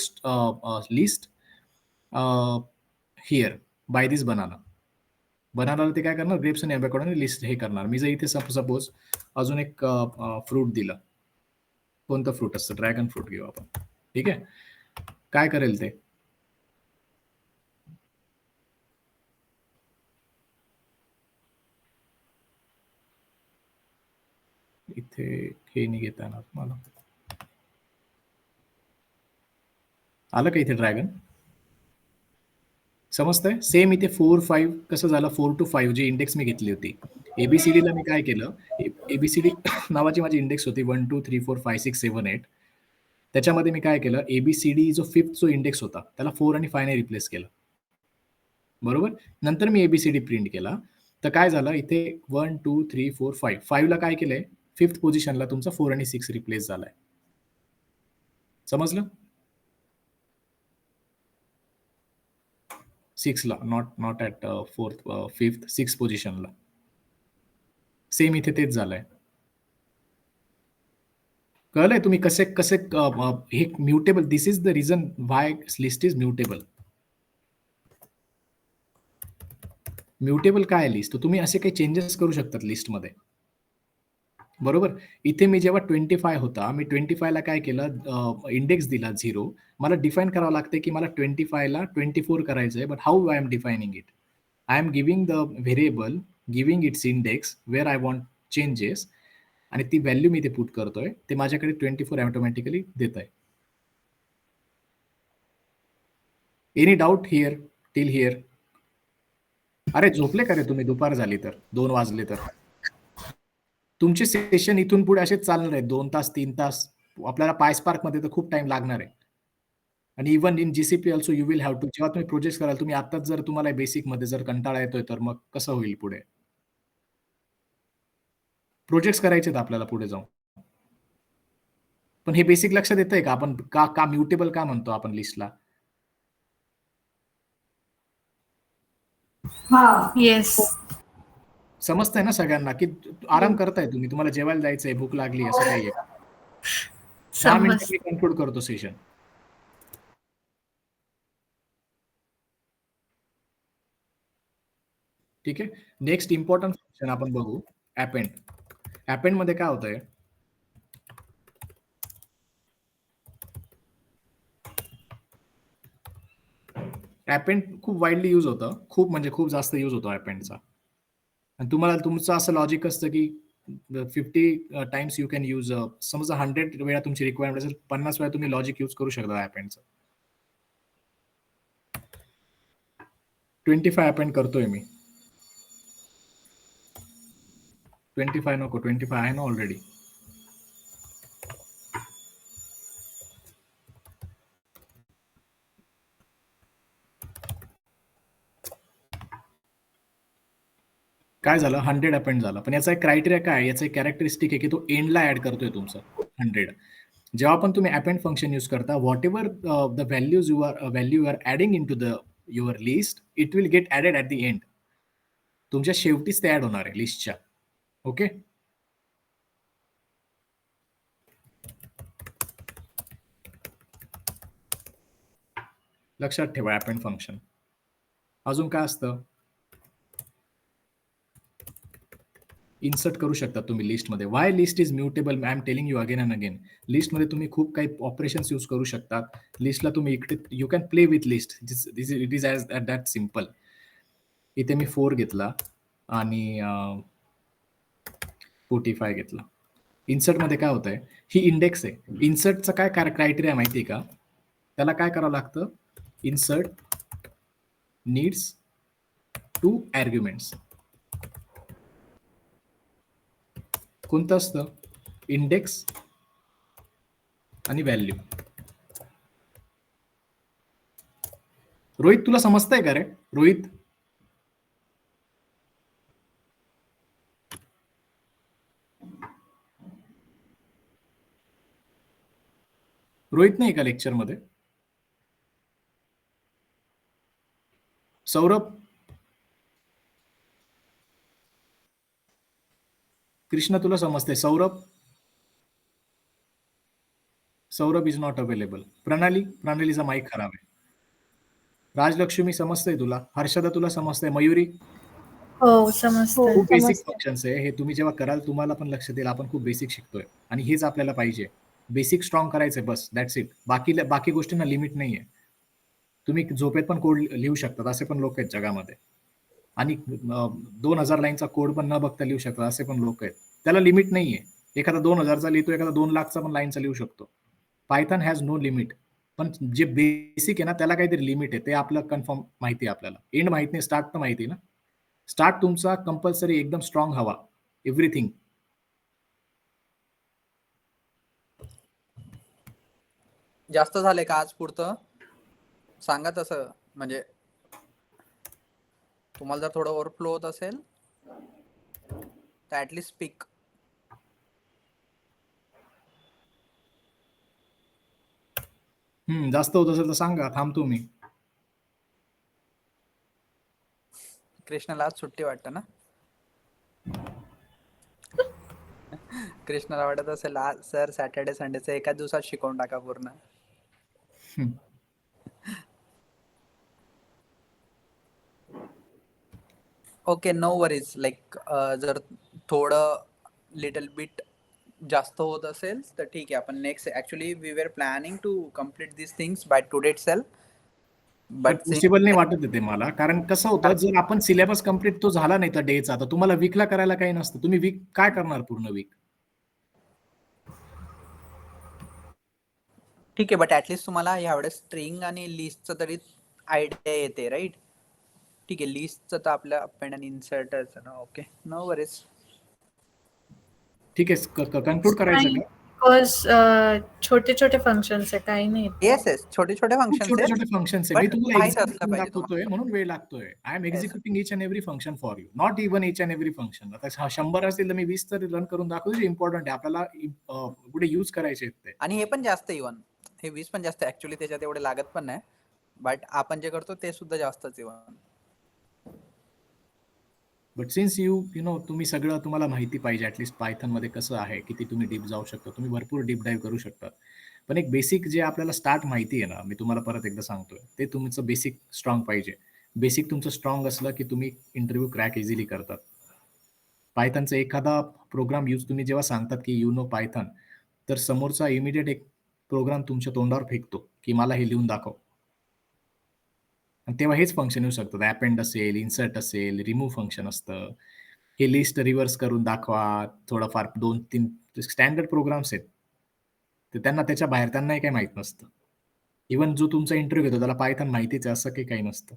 list here by this banana. बनानाला ते काय करणार, ग्रेप्स आणि अवॅकॅडोने लिस्ट हे करणार. मी जर इथे सपोज अजून एक फ्रूट दिलं, कोणतं फ्रूट असतं, ड्रॅगन फ्रूट घेऊ आपण, ठीक आहे. काय करेल ते, इथे हे नाही घेता येणार मला. आलं का इथे ड्रॅगन, समजतंय? सेम इथे 4, 5 कसं झालं, 4 to 5 जी इंडेक्स मी घेतली होती. एबीसीडीला मी काय केलं, एबीसीडी नावाची माझी इंडेक्स होती 1 2 3 4 5 6 7 8. त्याच्यामध्ये मी काय केलं, एबीसीडी जो 5th जो इंडेक्स होता त्याला 4 आणि 5 ने रिप्लेस केलं, बरोबर. नंतर मी एबीसीडी प्रिंट केला, तर काय झालं, इथे 1 2 3 4 5, 5 ला काय केलंय, 5th पोझिशनला तुमचा 4 आणि 6 रिप्लेस झालाय. समजलं? 6 ला, not at 4th 5th 6th पोझिशनला. सेम इथे तेच झालंय. कळलंय तुम्ही कसे कसे हे mutable, this is the reason why list is mutable. Mutable काय आहे लिस्ट, तर तुम्ही असे काही चेंजेस करू शकतात लिस्टमध्ये, बरोबर. इथे मी जेव्हा 25 होता, मी 25 ला काय केलं, इंडेक्स दिला 0. मला डिफाईन करावं लागतं की मला 25 ला 24 करायचं आहे, but how I am defining it, I am giving the variable, giving its index where I want changes, आणि ती व्हॅल्यू मी इथे पुट करतोय, ते माझ्याकडे 24 ऑटोमॅटिकली देत आहे. Any doubt here till here? अरे झोपले का रे तुम्ही? दुपार झाली तर 2 वाजले तर. तुमचे सेशन इथून पुढे असेच चालणार आहेत 2 तास 3 तास. आपल्याला पायस पार्कमध्ये तर खूप टाइम लागणार आहे. आणि even in GCP also you will have to जेव्हा तुम्ही प्रोजेक्ट कराल तुम्ही आताच जर तुम्हाला बेसिकमध्ये जर कंटाळा येतोय तर मग कसं होईल पुढे? प्रोजेक्ट्स करायचे आहेत आपल्याला पुढे जाऊन. पण हे बेसिक लक्षात येतंय का आपण का म्युटेबल का म्हणतो आपण लिस्टला? येस. समजतंय ना सगळ्यांना की आराम करताय तुम्ही, तुम्हाला जेवायला जायचंय, भूक लागली असं काही आहे. 10 मिनिटात समज मी कन्क्लूड करतो सेशन. ठीक आहे. नेक्स्ट इम्पॉर्टंट फंक्शन आपण बघू अपेंड. अपेंड मध्ये काय होतंय? अपेंड खूप वाईडली यूज होतं. खूप म्हणजे खूप जास्त यूज होतो अपेंडचा. आणि तुम्हाला तुमचं असं लॉजिक असतं की 50 टाइम्स यू कॅन यूज समजा 100 वेळा तुमची रिक्वायरमेंट असेल 50 वेळा तुम्ही लॉजिक यूज करू शकता अपेंडचं. 25 अपेंड करतोय मी. 25 नको 25 आहे ना ऑलरेडी. काय झालं 100 अपेंड झाला. पण याचा एक क्रायटेरिया काय आहे? याचा एक कॅरेक्टरिस्टिक आहे की तो एंडला ऍड करतोय तुमचं 100. जेव्हा पण तुम्ही अपेंड फंक्शन यूज करता whatever the values you are adding into the your list it will get added at the end. तुमच्या शेवटीच ते ऍड होणार आहे लिस्टच्या. ओके. लक्षात ठेवा अपेंड फंक्शन. अजून काय असतं? इन्सर्ट करू शकता तुम्ही लिस्टमध्ये. Why list is mutable I am telling you again and again. लिस्टमध्ये तुम्ही खूप काही ऑपरेशन्स यूज करू शकता. लिस्टला तुम्ही इकडे you can play with list. It is as that simple. इथे मी 4 घेतला आणि 45 घेतला. इन्सर्टमध्ये काय होतंय? ही इंडेक्स आहे. इन्सर्टचं काय क्रायटेरिया माहिती आहे का? त्याला काय करावं लागतं? Insert needs 2 arguments. कोणतं असतं? इंडेक्स आणि व्हॅल्यू. रोहित तुला समजतंय का रे? रोहित रोहित नाही का लेक्चर मध्ये? सौरभ, कृष्ण तुला समजते? Saurabh, Saurabh is not available. प्रणालीचा माईक खराब आहे. राजलक्ष्मी समजतंय तुला? हर्षदा तुला समजतंय? मयुरी हो समजतंय. खूप बेसिक समजतंय. फंक्शन्स आहे हे. तुम्ही जेव्हा कराल तुम्हाला पण लक्षात येईल आपण खूप बेसिक शिकतोय आणि हेच आपल्याला पाहिजे. बेसिक स्ट्रॉंग करायचंय बस. That's it. बाकी गोष्टींना लिमिट नाहीये. तुम्ही झोपेत पण कोड लिहू शकतात असे पण लोक आहेत जगामध्ये. आणि 2000 लाईनचा कोड पण न बघता लिहू शकतात असे पण लोक आहेत. त्याला लिमिट नाहीये. एखादा 2000चा लिहितो, एखादा 2 लाखचा पण लाईनचा लिहू शकतो. Python has no limit. पण जे बेसिक आहे ना त्याला काहीतरी लिमिट आहे. ते आपलं कन्फर्म माहिती आहे आपल्याला. एंड माहित नाही, स्टार्ट तर माहिती आहे ना. स्टार्ट तुमचा कंपल्सरी एकदम स्ट्रॉंग हवा. एव्हरीथिंग. जास्त झाले का आज पुरतं? सांगा तसं, म्हणजे तुम्हाला जर थोडं ओव्हरफ्लो होत असेल तर ऍटलीस्ट स्पीक. जास्त होत असेल तर सांगा, थांबतो मी. कृष्णाला आज सुट्टी वाटतं ना? कृष्णाला वाटत असेल आज सर सॅटर्डे संडेचं एका दिवसात शिकवून टाका पूर्ण. हम्म. Okay, no worries. लाईक जर थोडं लिटल बिट जास्त होत असेल तर ठीक आहे. आपण next actually we were planning to complete this things by today itself. पण बट पॉसिबल नाही वाटत आहे ते मला. कारण कसं होतं जर आपण सिलेबस कम्प्लीट तो झाला नाही तर डेचा, तर तुम्हाला वीकला करायला काही नसतं. तुम्ही वीक काय करणार पूर्ण वीक? ठीक आहे, बट ऍटलीस्ट तुम्हाला यावेळेस स्ट्रिंग आणि लिस्टचं तरी आयडिया येते, राईट? ठीक आहे, लिस्टचं तर आपल्या अपेंड आणि इन्सर्टच ना. Okay, no worries. ठीक आहे, कन्क्लूड करायचं नाही, का? बिकॉज छोटे-छोटे फंक्शन्स आहे, काही नाही. येस येस, छोटे छोटे खूप फंक्शन्स छोटे आहेत, छोटे फंक्शन्स आहे. मी बट तुम्हाला माहित एक्झिक्यूट असलं करून पाहिजे दाखवतोय तुम्हाला. म्हणून वेळ लागतोय. I am yes. Executing each and every function for you, not even each and every function. आता 100 असतील तर मी 20 तरी रन करून दाखवतो, जे इम्पॉर्टंट आहे आपल्याला पुढे यूज करायचे आहेत ते. आणि हे पण जास्त इव्हन, हे 20 पण जास्त ऍक्च्युली, त्याच्यात एवढे लागत पण नाही, बट आपण जे करतो ते सुद्धा जास्तच even. But since you know तुम्ही सगळं तुम्हाला माहिती पाहिजे ऍटलीस्ट पायथनमध्ये कसं आहे, किती तुम्ही डीप जाऊ शकता, तुम्ही भरपूर डीप डाईव्ह करू शकता. पण एक बेसिक जे आपल्याला स्टार्ट माहिती आहे ना, मी तुम्हाला परत एकदा सांगतोय, ते तुमचं बेसिक स्ट्रॉंग पाहिजे. बेसिक तुमचं स्ट्रॉंग असलं की तुम्ही इंटरव्ह्यू क्रॅक इझिली करतात. पायथनचा एखादा प्रोग्राम यूज तुम्ही जेव्हा सांगतात की यू नो पायथन, तर समोरचा इमिडिएट एक प्रोग्राम तुमच्या तोंडावर फेकतो की मला हे लिहून दाखव. आणि तेव्हा हेच फंक्शन येऊ शकतात. अपेंड असेल, इन्सर्ट असेल, रिमूव्ह फंक्शन असतं. हे लिस्ट रिव्हर्स करून दाखवा. थोडंफार 2-3 स्टँडर्ड प्रोग्राम्स आहेत. तर त्यांना त्याच्या बाहेर त्यांनाही काही माहीत नसतं. इव्हन जो तुमचा इंटरव्ह्यू घेतो त्याला पायथन माहितीच आहे असं काही नसतं.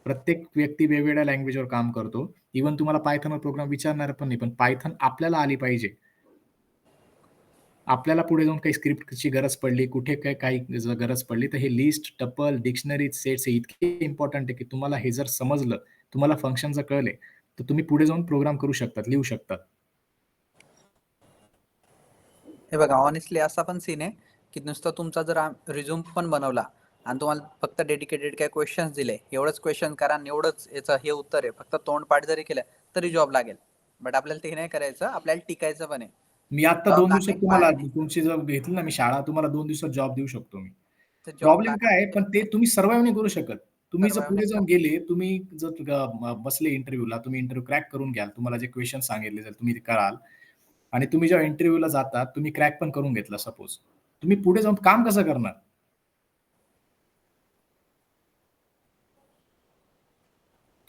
प्रत्येक व्यक्ती वेगवेगळ्या लँग्वेजवर काम करतो. इव्हन तुम्हाला पायथनवर प्रोग्राम विचारणार पण नाही, पण पायथन आपल्याला आली पाहिजे. आपल्याला पुढे जाऊन काही स्क्रिप्टची गरज पडली, कुठे काही गरज पडली, तर हे लिस्ट, टपल, डिक्शनरी, सेट्स हे इतके इम्पॉर्टंट आहे, की तुम्हाला हे जर समजलं, तुम्हाला फंक्शन जर कळले, तर तुम्ही पुढे जाऊन प्रोग्राम करू शकतात, लिहू शकतात. हे बघा, ऑनेस्टली असा पण सीन आहे की नुसतं तुमचा जर रिझ्यूम पण बनवला आणि तुम्हाला फक्त डेडिकेटेड काय क्वेश्चन्स दिले, एवढंच क्वेश्चन करा आणि एवढंच याचं हे उत्तर आहे, फक्त तोंडपाठ जरी केलं तरी जॉब लागेल. बट आपल्याला ते नाही करायचं, आपल्याला टिकायचं पण आहे. मी आता जॉब 2 दिवसात लागणे तुम्हाला पाय तुमची जर घेतली ना मी शाळा, तुम्हाला 2 दिवसात जॉब देऊ शकतो मी. तर जॉब प्रॉब्लेम काय आहे, पण ते लागणे तुम्ही सर्व्हाइव्ह नाही करू शकत. तुम्ही जर सर्वाइव्ह पुढे नाही जाऊन गेले, तुम्ही जर बसले इंटरव्ह्यूला, तुम्ही इंटरव्ह्यू क्रॅक करून घ्याल, तुम्हाला जे क्वेशन सांगितले जर तुम्ही ते कराल आणि तुम्ही जेव्हा इंटरव्ह्यूला जाता, तुम्ही क्रॅक पण करून घेतला सपोज, तुम्ही पुढे जाऊन काम कसं करणार?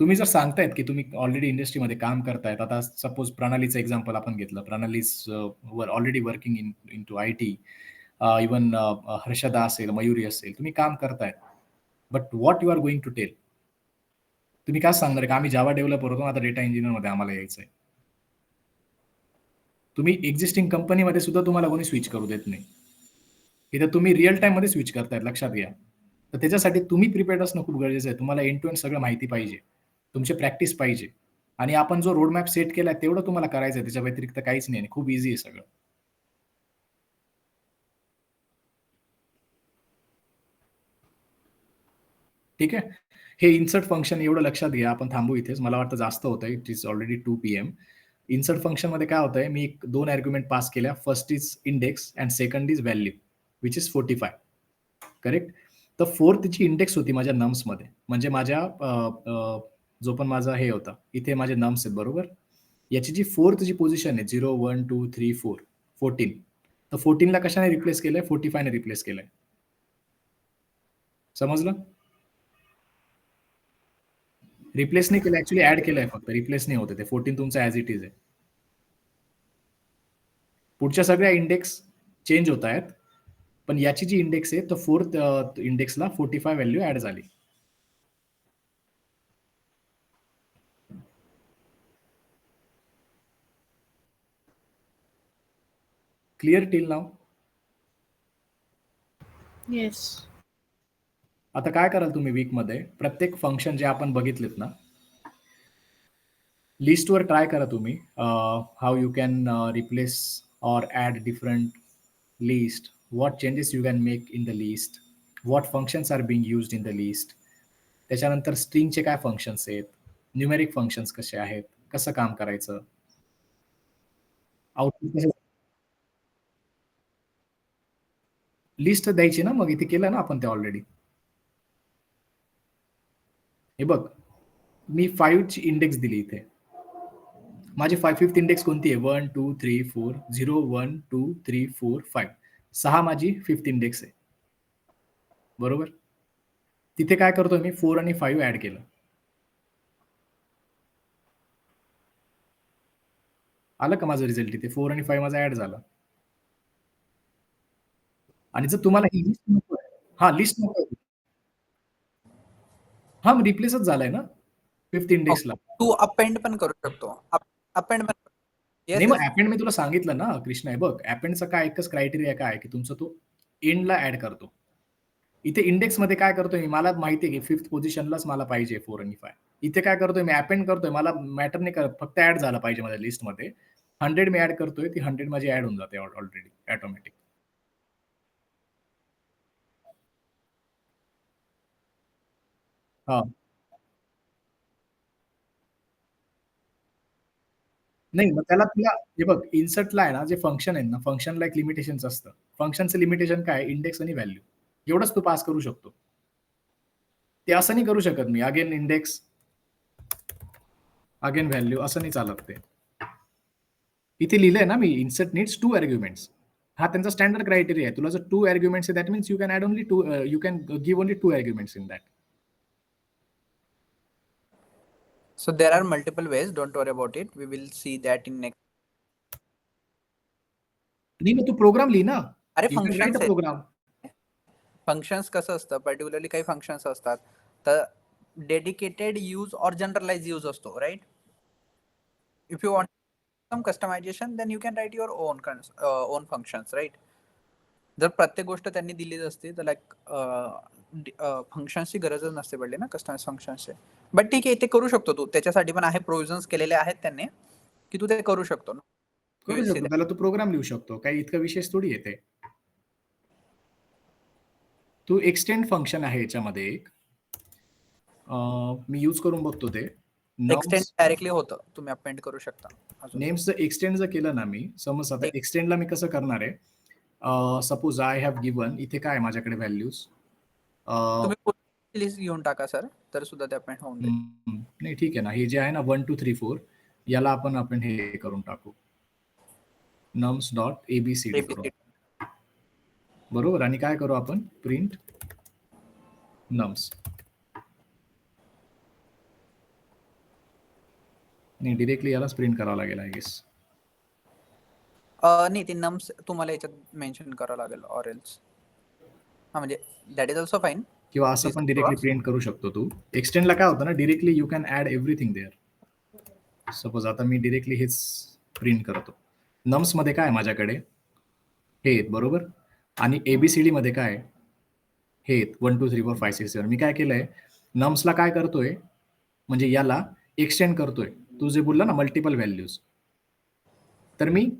तुम्ही जर सांगतायत की तुम्ही ऑलरेडी इंडस्ट्रीमध्ये काम करतायत. आता सपोज प्रणालीचं एक्झाम्पल आपण घेतलं. प्रणालीज वर already working into IT. Even Harshada असेल, मयुरी असेल, तुम्ही काम करतायत. But what you are going to tell? तुम्ही काय सांगणार आहे की आम्ही जावा डेव्हलपर होतो, आता डेटा इंजिनिअरमध्ये आम्हाला यायचंय. तुम्ही एक्झिस्टिंग कंपनीमध्ये सुद्धा तुम्हाला कोणी स्विच करू देत नाही. इथं तुम्ही रिअल टाईममध्ये स्विच करतायत, लक्षात घ्या. तर त्याच्यासाठी तुम्ही प्रिपेअर्ड असणं खूप गरजेचं आहे. तुम्हाला एंड टू एंड सगळं माहिती पाहिजे. तुमची प्रॅक्टिस पाहिजे. आणि आपण जो रोड मॅप सेट केलाय तेवढं तुम्हाला करायचं आहे. त्याच्या व्यतिरिक्त काहीच नाही आणि खूप ईझी आहे सगळं. ठीक आहे. हे इन्सर्ट फंक्शन एवढं लक्षात घ्या. आपण थांबू इथेच. मला वाटतं जास्त होतंय. It is already 2 PM. Insert फंक्शनमध्ये काय होतंय, मी 2 आर्ग्युमेंट पास केल्या. First is index and second is value which is 45. Correct? तर 4th ची इंडेक्स होती माझ्या नम्समध्ये. म्हणजे माझ्या जो पण माझा हे होता, इथे माझे नम्स आहेत बरोबर? याची जी 4th जी पोझिशन आहे 0, 1, 2, 3, 4, 14. तर 14 ला कशाने रिप्लेस केलंय? 45 ने रिप्लेस केलंय. समजलं? रिप्लेस नाही केलं, ऍक्च्युअली ऍड केलंय फक्त. रिप्लेस नाही होत आहे. ते 14 तुमचं ॲज इट इज आहे. पुढच्या सगळ्या इंडेक्स चेंज होत आहेत. पण याची जी इंडेक्स आहे, तर 4th इंडेक्सला 45 व्हॅल्यू ऍड झाली. क्लिअर टिल नाव? येस. आता काय कराल तुम्ही वीकमध्ये, प्रत्येक फंक्शन जे आपण बघितलेत ना, लिस्टवर ट्राय करा तुम्ही. How you can replace or add different list. What changes you can make in the list. What functions are being used in the list. त्याच्यानंतर स्ट्रिंगचे काय फंक्शन्स आहेत, न्यूमेरिक फंक्शन्स कसे आहेत, कसं काम करायचं, आउटपुट कसं. लिस्ट द्यायची ना, मग इथे केलं ना आपण ते ऑलरेडी. हे बघ, मी 5 ची इंडेक्स दिली इथे. माझी 5th इंडेक्स कोणती आहे? 1, 2, 3, 4, 0, 1, 2, 3, 4, 5. 6 माझी 5th इंडेक्स आहे. बरोबर? तिथे काय करतोय मी 4 आणि 5 ऍड केलं. आलं का माझं रिझल्ट इथे? 4 आणि 5 माझा ऍड झाला. आणि जर तुम्हाला ही लिस्ट नको आहे, हां, लिस्ट नको आहे. हां, मग रिप्लेसच झालाय ना. 5th इंडेक्सला. तू अपेंड पण करू शकतो. अपेंड पण नाही, मग अपेंड मी तुला सांगितलं ना कृष्णा. बघ, अपेंडचा काय एकच क्रायटेरिया काय की तुमचा तो एंडला ऍड करतो. इथे इंडेक्स मध्ये काय करतोय मी, मला माहिती आहे की 5th पोझिशनलाच मला पाहिजे 4 आणि 5. इथे काय करतोय मी, अपेंड करतोय, मला मॅटर नाही करत, फक्त ऍड झाला पाहिजे माझ्या लिस्टमध्ये. 100 मी ऍड करतोय, ती 100 माझी ऍड होऊन जाते ऑलरेडी ऑटोमॅटिक. हा, नाही मग त्याला तुला हे बघ, इन्सर्टला आहे ना जे फंक्शन आहे ना, फंक्शनला एक लिमिटेशन्स असतं. फंक्शनचं लिमिटेशन काय, इंडेक्स आणि व्हॅल्यू एवढंच तू पास करू शकतो. ते असं नाही करू शकत me again index again value, असं नाही चालत ते. इथे लिहिलंय ना मी, इन्सर्ट नीड्स 2 आर्ग्युमेंट्स. हा त्यांचा स्टँडर्ड क्रायटेरिया आहे. तुला जर 2 आर्ग्युमेंट्स आहे, that means you can add only 2, you can give only 2 arguments in that. So there are multiple ways. Don't worry about it. We will see that in next. नाही, मग तू programme लिही ना. अरे You can write a functions program. Functions कसं असतं, particularly काही functions असतात तर डेडिकेटेड यूज और जनरलाइज यूज असतो, right. If you want some customization then you can write your own functions, right. जर प्रत्येक गोष्ट त्यांनी दिलीच असती तर लाईक फंक्शन्सची गरजच नसते पडली ना कस्टमाइज फंक्शन्सचे. बट ठीक आहे, ते करू शकतो तू. त्याच्यासाठी पण आहे, प्रोव्हिजन्स केलेले आहेत त्यांनी की तू ते करू शकतो ना. करू शकतो, त्याला तू प्रोग्राम लिहू शकतो. काही इतका विशेष थोडी येते. तू एक्सटेंड फंक्शन आहे याच्यामध्ये एक, मी यूज करून बघतो ते. एक्सटेंड डायरेक्टली होतं, तुम्ही अपेंड करू शकता. नेम्सचं एक्सटेंड जर केलं ना मी, समज आता एक्सटेंडला मी कसं करणार आहे, सपोज आय हॅव गिवन, इथे काय माझ्याकडे व्हॅल्यूज, तुम्ही लिस्ट घेऊन टाका सर, तर सुद्धा ते अपेंड होऊन जाईल. नाही ठीक आहे ना, हे जे आहे ना 1 2 3 4 याला आपण हे करून टाकू, नम्स डॉट एबीसीडी करू, बरोबर. आणि काय करू आपण, प्रिंट नम्स. नाही, डिरेक्टली यालाच प्रिंट करावं लागेल आय गेस. नाही, ते नम्स तुम्हाला याच्यात मेन्शन करावं लागेल ऑर एल्स. हा, म्हणजे दॅट इज ऑल्सो फाईन. किंवा असं पण डिरेक्टली प्रिंट करू शकतो तू. एक्सटेंडला काय होतं ना, directly you can add everything there. Suppose आता मी डिरेक्टली हेच प्रिंट करतो. नम्स मध्ये काय माझ्याकडे हे आहेत, बरोबर. आणि एबीसीडी मध्ये काय हे आहेत, 1 2 3 4 5 6 7. मी काय केलंय, नम्सला काय करतोय, म्हणजे याला एक्सटेंड करतोय. तू जे बोलला ना मल्टिपल व्हॅल्यूज, तर मी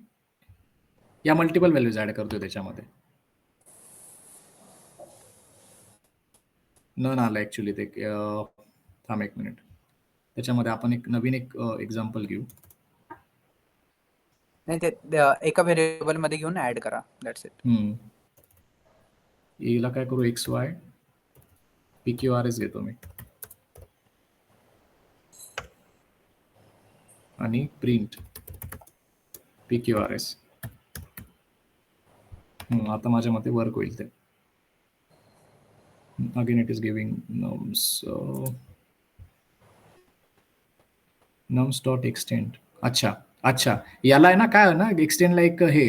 या मल्टिपल व्हॅल्यूज ऍड करतोय त्याच्यामध्ये. नन आलं ऍक्च्युली ते, थांब एक मिनिट. त्याच्यामध्ये आपण एक नवीन एक्झाम्पल घेऊ. नाही, ते एका व्हेरिएबल मध्ये घेऊन ऍड करा, दॅट्स इट. याला काय करू, एक्स वाय PQRS घेतो मी आणि प्रिंट PQRS. आता माझ्या मते वर्क होईल ते. Again it is giving nums dot extend. अच्छा, याला आहे ना, काय ना, एक्सटेंडला एक हे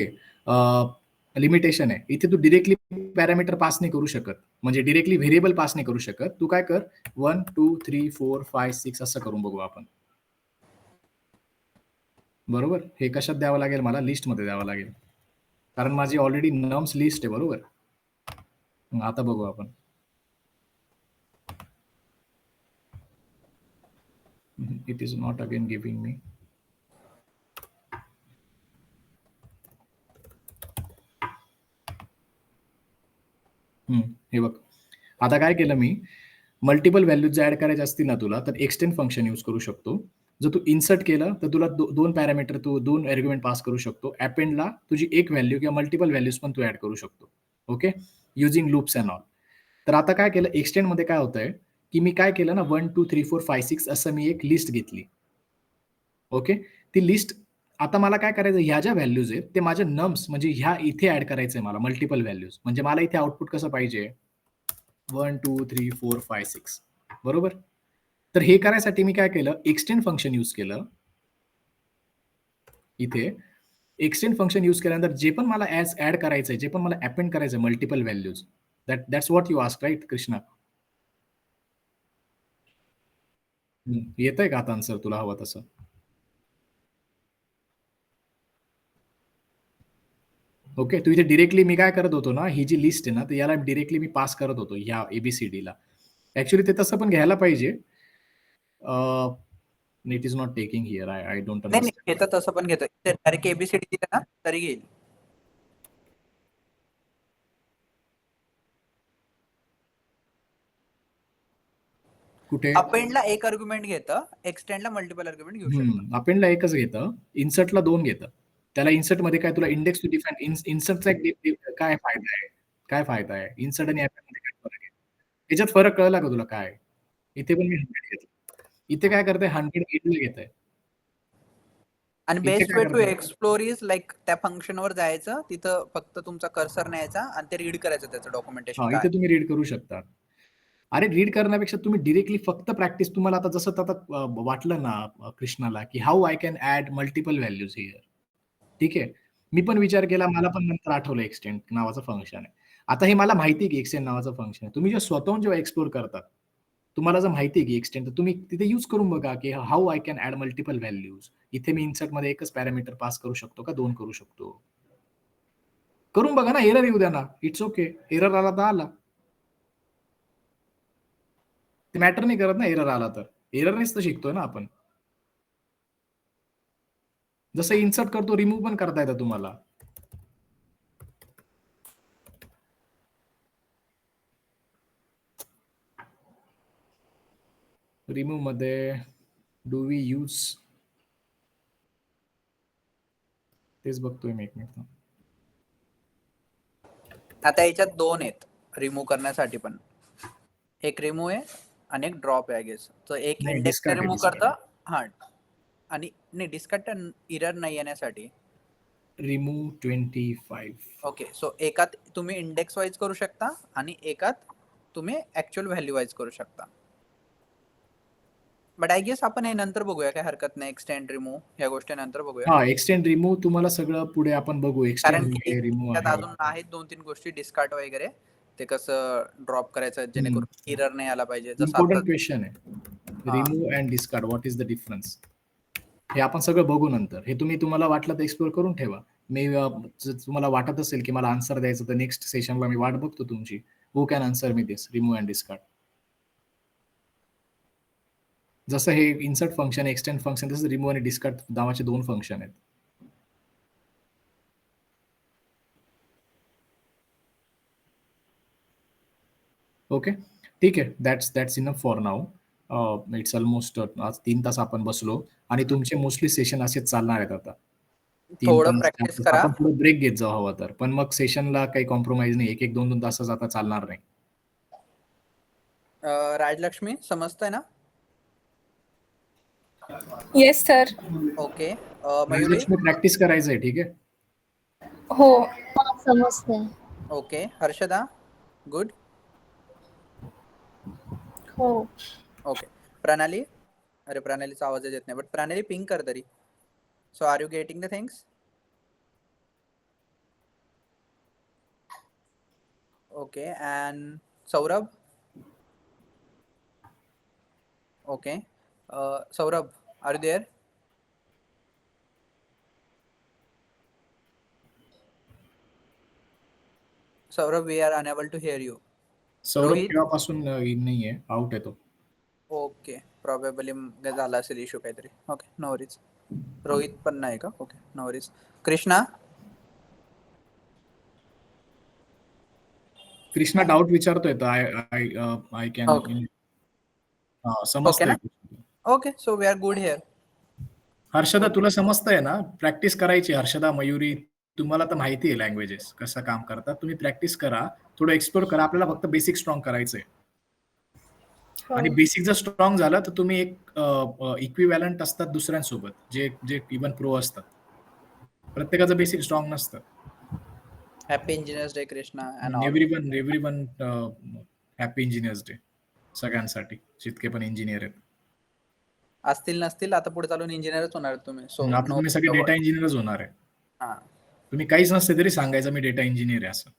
लिमिटेशन आहे. इथे तू डिरेक्टली पॅरामीटर पास नाही करू शकत, म्हणजे डिरेक्टली व्हेरिएबल पास नाही करू शकत. तू काय कर, 1 2 3 4 5 6 असं करून बघू आपण, बरोबर. हे कशात द्यावं लागेल, मला लिस्टमध्ये द्यावं लागेल, कारण माझी ऑलरेडी नम्स लिस्ट आहे, बरोबर. आता बघू आपण. It is not again giving मी. हे बघ, आता काय केलं मी, मल्टिपल व्हॅल्यूज जर ऍड करायचे असतील ना तुला, तर एक्सटेंड फंक्शन यूज करू शकतो. जर तू इन्सर्ट केलं तर तुला 2 पॅरामीटर, तू 2 आर्ग्युमेंट पास करू शकतो. अपेंडला तुझी एक व्हॅल्यू किंवा मल्टिपल व्हॅल्यूज पण तू ऍड करू शकतो. Okay, using loops and all. तर आता काय केलं, एक्सटेंड मध्ये काय होतंय की मी काय केलं ना, 1 2 3 4 5 6 असं मी एक लिस्ट घेतली. ओके, ती लिस्ट आता मला काय करायचं, ह्या ज्या व्हॅल्यूज आहेत ते माझ्या नम्स, म्हणजे ह्या इथे ऍड करायचंय मला, मल्टिपल व्हॅल्यूज. म्हणजे मला इथे आउटपुट कसं पाहिजे, 1 2 3 4 5 6, बरोबर. तर हे करायसाठी मी काय केलं, एक्सटेंड फंक्शन यूज केलं. इथे एक्सटेंड फंक्शन यूज केल्यानंतर जे पण मला ऍड करायचंय, जे पण मला अपेंड करायचंय multiple values, that's what you ask, right Krishna. येतंय का आता आन्सर तुला हवं तसं? ओके. तू इथे डायरेक्टली मी काय करत होतो ना, ही जी लिस्ट आहे ना, तर याला डायरेक्टली मी पास करत होतो ह्या ए-बी-सी-डीला. ॲक्चुअली ते तसं पण घ्यायला पाहिजे. It is not taking here. I don't नाही नाही, अंडरस्टँड. घेतं तसं पण घेतं. डायरेक्ट एबीसीडी दिलं ना तरी घेईल. कुठे? अपेंडला एक आर्ग्युमेंट घेतं, एक्सटेंडला मल्टिपल आर्ग्युमेंट घेऊ शकतं. अपेंडला एकच घेतं, इन्सर्टला 2 घेतं. त्याला इन्सर्टमध्ये काय तुला इंडेक्स टू डिफाइन इन्सर्टचा काय फायदा आहे? काय फायदा आहे? इन्सर्ट आणि अपेंडमध्ये काय फरक आहे? याच्यात फरक कळला का तुला काय आहे? इथे पण मी 100 घेतलं. इथे काय करतंय 100 घेतंय. आणि इथे बेस्ट काय वे टू करतंय? एक्सप्लोर इज लाईक त्या फंक्शनवर जायचं, तिथं फक्त तुमचा कर्सर न्यायचा आणि ते रीड करायचं त्याचं डॉक्युमेंटेशन हां, काय. इथे तुम्ही रीड करू शकता. अरे रीड करण्यापेक्षा तुम्ही डायरेक्टली फक्त प्रॅक्टिस तुम्हाला आता जसं आता वाटलं ना कृष्णाला, की how I can add multiple values here. ठीक आहे. मी पण विचार केला, मला पण नंतर आठवलं एक्सटेंड नावाचं फंक्शन आहे. आता हे मला माहिती आहे, की एक्सटेंड नावाचं फंक्शन आहे. तुम्ही स्वतःहून जेव्हा एक्सप्लोर करतात, तुम्हाला जर माहिती आहे, की एक्सटेंड तर तुम्ही तिथे यूज करून बघा, की how I can add multiple values. इथे मी इन्सर्टमध्ये एकच पॅरामीटर पास करू शकतो का 2 करू शकतो? करून बघा ना, एरर येऊ द्या ना. It's okay. एरर आला तर आला. ते मॅटर नाही करत ना एरर आला तर. एररनेच तर शिकतोय ना आपण. जसं इन्सर्ट करतो, रिमूव्ह पण करता येतं तुम्हाला. रिमूव्हमध्ये डू वी यूज तेच बघतोय मी 1 मिनिट थांब. आता याच्यात 2 आहेत रिमूव्ह करण्यासाठी पण. एक रिमूव्ह आहे आणि एक ड्रॉप आहे आय गेस. तर एक नाही, इंडेक्स डिस्कार्ड आहे, रिमूव्ह डिस्कार्ड. करतं. हां. आणि नाही, डिस्कार्ड एरर नाही येण्यासाठी. रिमूव्ह 25. ओके. सो एकात तुम्ही इंडेक्स वाईज करू शकता आणि एकात तुम्ही ऍक्च्युअल व्हॅल्यू वाईज करू शकता. बट आय गेस आपण हे नंतर बघूया, काय हरकत नाही. एक्सटेंड रिमूव्ह ह्या गोष्टी नंतर बघूया. हां, एक्सटेंड रिमूव्ह तुम्हाला सगळं पुढे आपण बघू. कारण एक्सटेंड की आहे, रिमूव्ह त्यात आहे. अजून आहेत 2-3 गोष्टी डिस्कार्ड वगैरे. ते कसं ड्रॉप करायचं जेणेकरून एरर नाही आला पाहिजे. जसं आता इम्पोर्टंट क्वेश्चन आहे. Remove and discard what is the difference? हे आपण सगळं बघू नंतर. हे तुम्हाला वाटलं तर एक्सप्लोर करून ठेवा. मी जर तुम्हाला वाटत असेल, की मला आन्सर द्यायचं तर नेक्स्ट सेशनला मी वाट बघतो तुमची. Who can answer me this remove and discard? जसं हे इन्सर्ट फंक्शन, एक्सटेंड फंक्शन, तसं रिमूव्ह आणि डिस्कार्ड नावाचे 2 फंक्शन आहेत. ओके. ठीक आहे. That's enough for now. It's almost आज 3 तास आपण बसलो आणि तुमचे मोस्टली सेशन असेच चालणार आहेत आता. 3 थोडं तास, 4 प्रॅक्टिस तास. करा. आपण थोडं ब्रेक घेत जाऊ हवा तर. पण मग सेशनला काही कॉम्प्रोमाईज नाही. 1-1, 2-2 तासच आता चालणार नाही. राजलक्ष्मी समजतंय ना? Yes sir. Okay. Mayuri? Rajalakshmi practice करायचंय, ठीक आहे? हो. समजतंय. ओके. हर्षदा? गुड? हो. ओके. प्रणाली? अरे प्रणालीचा आवाजच येत नाही. बट प्रणाली पिंग कर तरी. So are you getting the things? Okay. And Saurabh? Okay. Saurabh, are you there? Saurabh, we are unable to hear you. Saurabh Rohit? केव्हापासून नाहीये, आउट आहे तो. ओके. प्रॉबेबली झाला असेल इश्यू काहीतरी. ओके. No worries. रोहित पण नाही का? Okay. No worries. Krishna? Krishna doubt विचारतोय तर आय कॅन ओके. समजतंय. Okay. So we are good here. Harshada तुला समजतंय ना? प्रॅक्टिस करायची. हर्षदा, मयुरी, तुम्हाला तर माहिती आहे लँग्वेजेस कसं काम करतात. तुम्ही प्रॅक्टिस करा, थोडं एक्सप्लोर करा. आपल्याला फक्त बेसिक स्ट्रॉंग करायचंय. आणि बेसिक जर स्ट्रॉंग झालं तर तुम्ही एक इक्विव्हॅलंट असतात दुसऱ्यांसोबत, जे इव्हन प्रो असतात. प्रत्येकाचं बेसिक स्ट्रॉंग नसतं. Happy engineers day Krishna and all. Everyone happy engineers day सगळ्यांसाठी, जितके पण इंजिनियर आहेत. असतील नसतील आता पुढे चालून इंजिनियरच होणार तुम्ही. सो आता नो. तुम्ही सगळे डेटा इंजिनियरच होणार आहे. हां. तुम्ही काहीच नसते तरी सांगायचं मी डेटा इंजिनियर आहे असं.